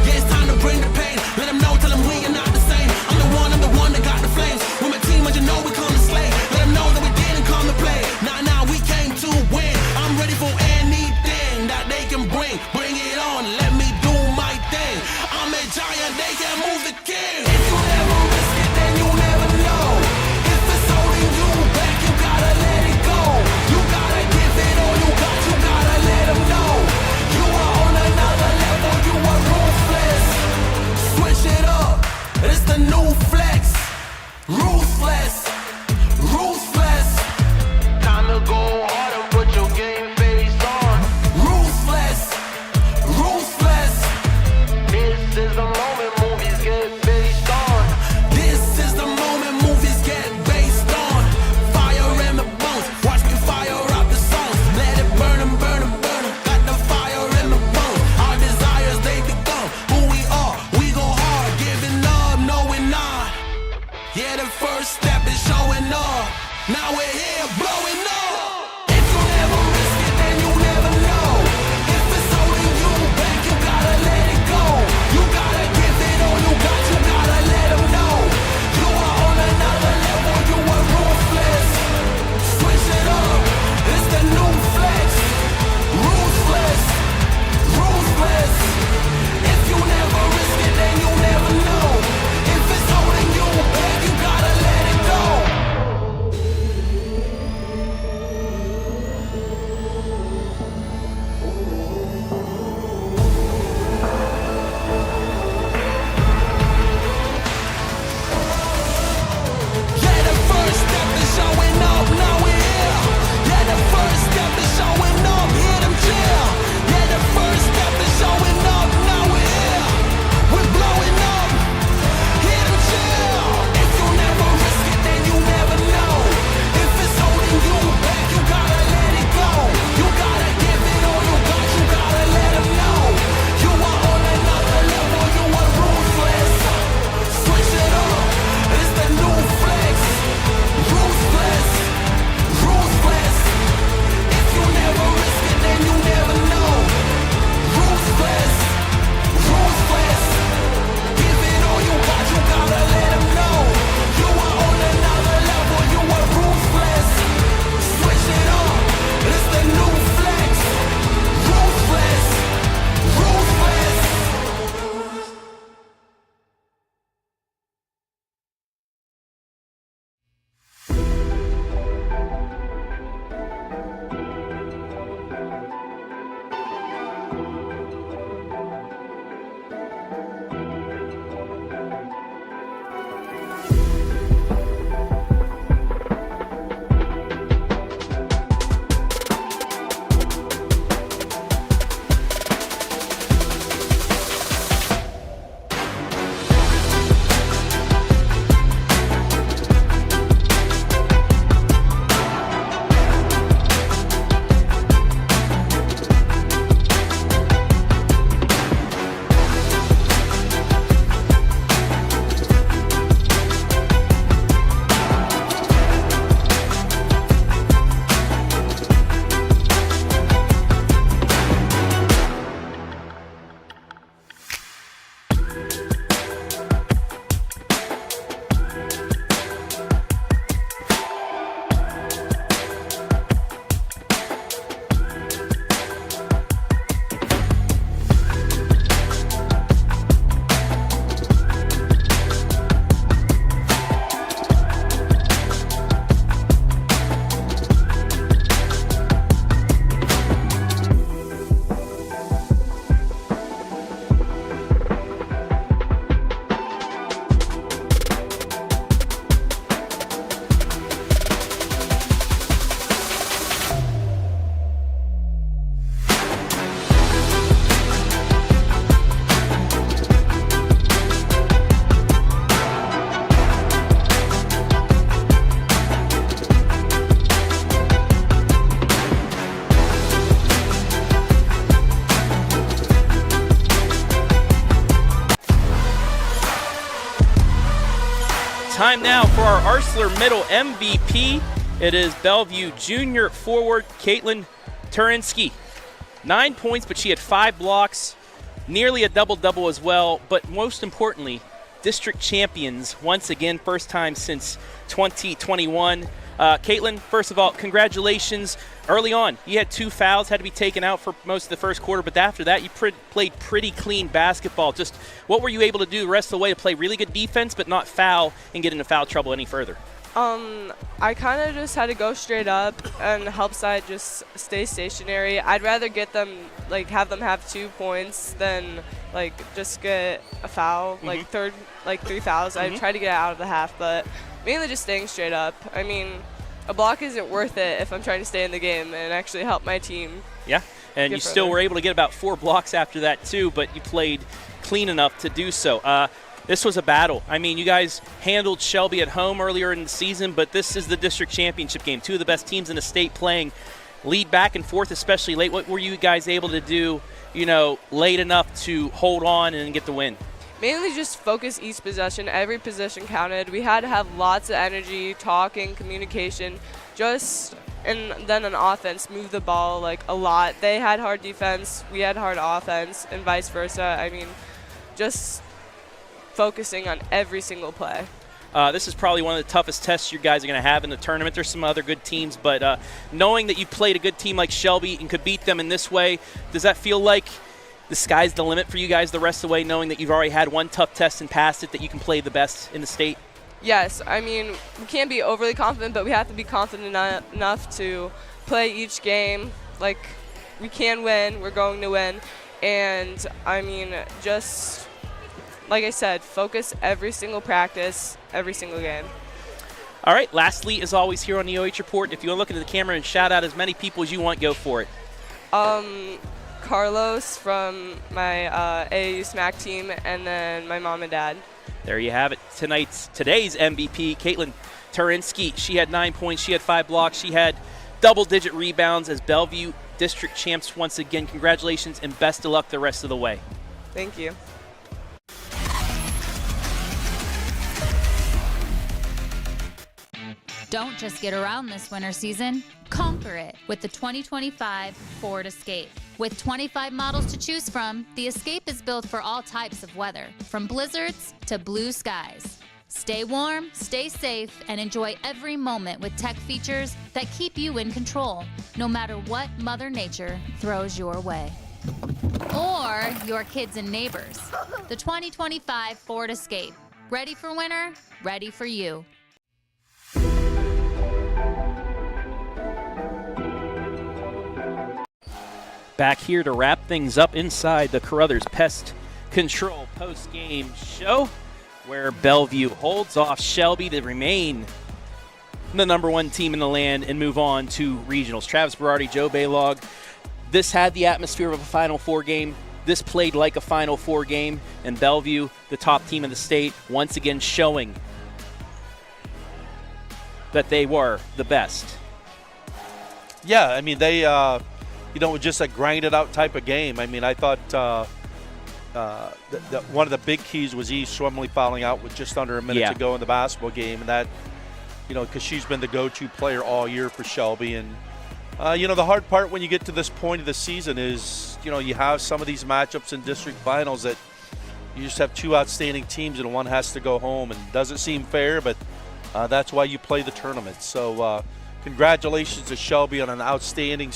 Yeah, it's time to bring the pain. Let them know, tell them we are not the same. I'm the one that got the flames. With my team, but you know we come to slay. Let them know that we didn't come to play. Nah, we came to win. I'm ready for anything that they can bring. Bring it on, let me do my thing. I'm a giant, they can't move the king. If you never risk it, then you never know. If it's holding you back, you gotta let it go. You gotta give it all you gotta let them know. You are on another level, you are ruthless. Switch it up, it's the new flex. Ruthless, ruthless. Time to go hard and put your game face on. Ruthless, ruthless. This is the moment movies get based on. This is the moment movies get based on. Fire in the bones, watch me fire up the songs. Let it burn 'em, burn 'em, burn 'em. Got the fire in the bones. Our desires, they become who we are. We go hard, giving up, no we're not. Yeah, the first step is showing up. Now we're here, blowing up. If you never risk it, then you never know. If it's holding you back, you gotta let it go. You gotta give it all you gotta let them know. You are on another level, you are ruthless. Switch it up, it's the new flex. Ruthless, ruthless. If you never risk it, then you never know. If it's holding you back, you gotta let it go. time now for our Arcelor Mittal MVP. It is Bellevue junior forward Caitlin Turinsky. 9 points, but she had 5 blocks, nearly a double-double as well. But most importantly, district champions once again, first time since 2021. Caitlin, first of all, congratulations. Early on, you had 2 fouls, had to be taken out for most of the first quarter, but after that, you played pretty clean basketball. Just what were you able to do the rest of the way to play really good defense, but not foul and get into foul trouble any further? I kind of just had to go straight up and help side just stay stationary. I'd rather get them, have them have 2 points than, just get a foul, like 3 fouls. I'd try to get out of the half, but mainly just staying straight up. I mean, a block isn't worth it if I'm trying to stay in the game and actually help my team. Yeah, and you still were able to get about 4 blocks after that too, but you played clean enough to do so. This was a battle. I mean, you guys handled Shelby at home earlier in the season, but this is the district championship game. 2 of the best teams in the state playing. Lead back and forth, especially late. What were you guys able to do, late enough to hold on and get the win? Mainly just focus each possession. Every possession counted. We had to have lots of energy, talking, communication, and then on offense, move the ball a lot. They had hard defense, we had hard offense, and vice versa. I mean, just focusing on every single play. This is probably one of the toughest tests you guys are going to have in the tournament. There's some other good teams, but knowing that you played a good team like Shelby and could beat them in this way, does that feel like the sky's the limit for you guys the rest of the way, knowing that you've already had one tough test and passed it, that you can play the best in the state? Yes. I mean, we can't be overly confident, but we have to be confident enough to play each game. We can win. We're going to win. And, I mean, just like I said, focus every single practice, every single game. All right, lastly, as always here on the OH Report, if you want to look into the camera and shout out as many people as you want, go for it. Carlos from my AAU SMAC team, and then my mom and dad. There you have it. Today's MVP, Caitlin Turinsky. She had 9 points. She had 5 blocks. She had double-digit rebounds as Bellevue District champs once again. Congratulations and best of luck the rest of the way. Thank you. Don't just get around this winter season, conquer it with the 2025 Ford Escape. With 25 models to choose from, the Escape is built for all types of weather, from blizzards to blue skies. Stay warm, stay safe, and enjoy every moment with tech features that keep you in control, no matter what Mother Nature throws your way. Or your kids and neighbors. The 2025 Ford Escape. Ready for winter, ready for you. Back here to wrap things up inside the Carothers Pest Control post-game show, where Bellevue holds off Shelby to remain the #1 team in the land and move on to regionals. Travis Berardi, Joe Baylog. This had the atmosphere of a Final Four game. This played like a Final Four game, and Bellevue, the top team in the state, once again showing that they were the best. Yeah, I mean, they just a grinded-out type of game. I mean, I thought that one of the big keys was Schwemley fouling out with just under a minute to go in the basketball game, and that, because she's been the go-to player all year for Shelby. And, the hard part when you get to this point of the season is, you have some of these matchups in district finals that you just have 2 outstanding teams and one has to go home. And it doesn't seem fair, but that's why you play the tournament. So, congratulations to Shelby on an outstanding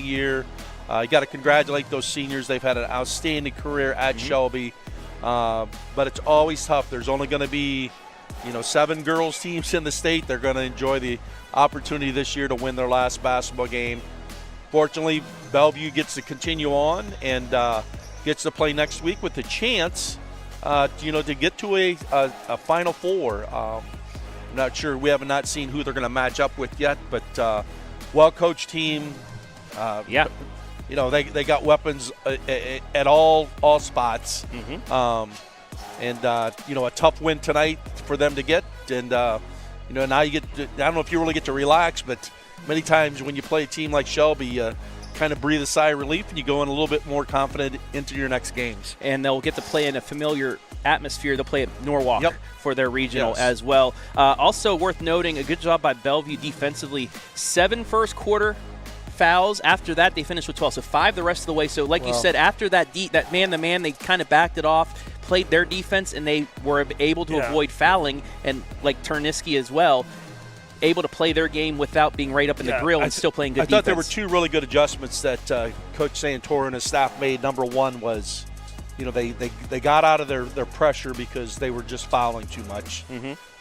year. You got to congratulate those seniors. They've had an outstanding career at Shelby, but it's always tough. There's only going to be, 7 girls teams in the state. They're going to enjoy the opportunity this year to win their last basketball game. Fortunately, Bellevue gets to continue on and gets to play next week with the chance, to get to a Final Four. I'm not sure. We have not seen who they're going to match up with yet, but well-coached team. They got weapons at all spots. And a tough win tonight for them to get. And now you get. I don't know if you really get to relax, but many times when you play a team like Shelby, kind kind of breathe a sigh of relief, and you go in a little bit more confident into your next games. And they'll get to play in a familiar atmosphere. They'll play at Norwalk for their regional as well. Also worth noting, a good job by Bellevue defensively. 7 first quarter fouls. After that, they finished with 12, so 5 the rest of the way. So like you said, after that man-to-man, they kind of backed it off, played their defense, and they were able to avoid fouling, and like Terniski as well, able to play their game without being right up in the grill and still playing good defense. I thought there were 2 really good adjustments that Coach Santora and his staff made. Number one was, they got out of their pressure because they were just fouling too much.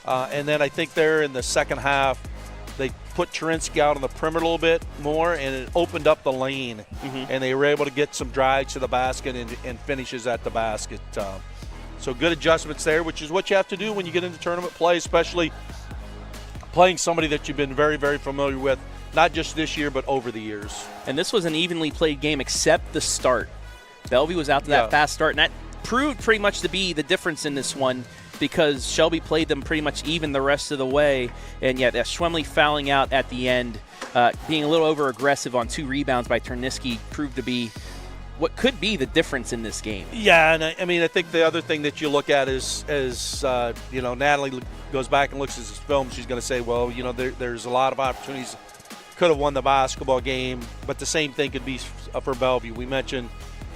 And then I think there in the second half, they put Terinsky out on the perimeter a little bit more, and it opened up the lane. And they were able to get some drives to the basket and finishes at the basket. So good adjustments there, which is what you have to do when you get into tournament play, especially playing somebody that you've been very, very familiar with, not just this year but over the years. And this was an evenly played game except the start. Bellevue was out to that fast start, and that proved pretty much to be the difference in this one, because Shelby played them pretty much even the rest of the way. And that Schwemley fouling out at the end, being a little over-aggressive on 2 rebounds by Terniski, proved to be what could be the difference in this game. Yeah, and I think the other thing that you look at is Natalie goes back and looks at his film, she's going to say, well, there's a lot of opportunities. Could have won the basketball game, but the same thing could be for Bellevue. We mentioned,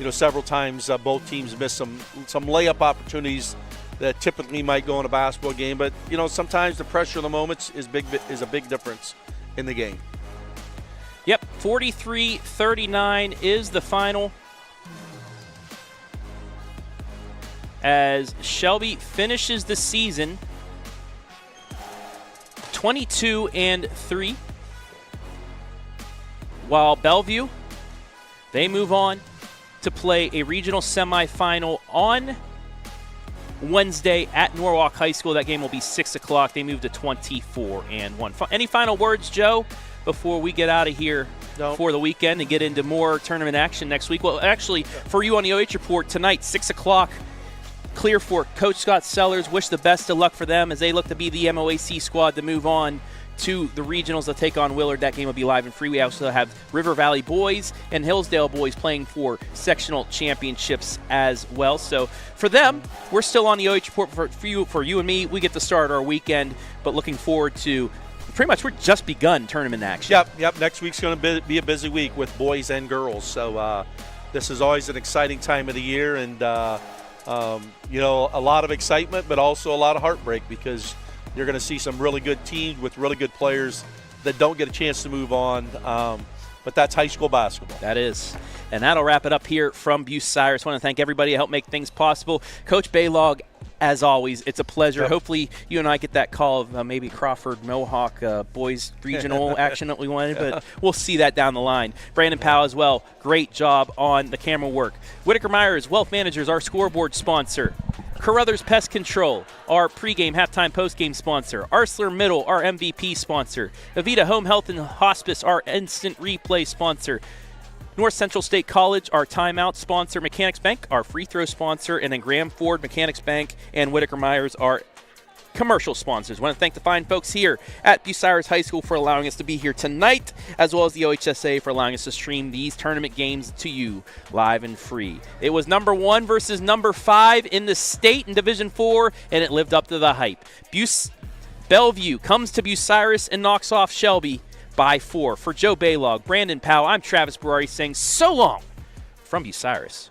several times both teams missed some layup opportunities that typically might go in a basketball game, but sometimes the pressure of the moments is a big difference in the game. Yep, 43-39 is the final, as Shelby finishes the season 22-3, while Bellevue, they move on to play a regional semifinal on Wednesday at Norwalk High School. That game will be 6 o'clock. They move to 24-1. Any final words, Joe, before we get out of here for the weekend and get into more tournament action next week? Well, actually, for you on the OH Report tonight, 6 o'clock, Clear Fork, Coach Scott Sellers. Wish the best of luck for them as they look to be the MOAC squad to move on to the regionals to take on Willard. That game will be live and free. We also have River Valley boys and Hillsdale boys playing for sectional championships as well. So for them, we're still on the OH Report. For you and me, we get to start our weekend, but looking forward to pretty much, we're just begun tournament action. Yep. Next week's going to be a busy week with boys and girls. So this is always an exciting time of the year, and a lot of excitement, but also a lot of heartbreak, because you're going to see some really good teams with really good players that don't get a chance to move on. But that's high school basketball. That is. And that'll wrap it up here from Bucyrus. I want to thank everybody who helped make things possible. Coach Baylog, as always, it's a pleasure. Yep. Hopefully you and I get that call of maybe Crawford Mohawk boys regional action that we wanted, but we'll see that down the line. Brandon Powell as well. Great job on the camera work. Whitaker Myers, Wealth Managers, our scoreboard sponsor. Carothers Pest Control, our pregame, halftime, postgame sponsor. Arcelor Mittal, our MVP sponsor. Avita Home Health and Hospice, our instant replay sponsor. North Central State College, our timeout sponsor. Mechanics Bank, our free throw sponsor. And then Graham Ford, Mechanics Bank, and Whitaker Myers, our commercial sponsors. I want to thank the fine folks here at Bucyrus High School for allowing us to be here tonight, as well as the OHSA for allowing us to stream these tournament games to you live and free. It was number 1 versus number 5 in the state in Division 4, and it lived up to the hype. Bellevue comes to Bucyrus and knocks off Shelby by 4. For Joe Baylog, Brandon Powell, I'm Travis Barari saying so long from Bucyrus.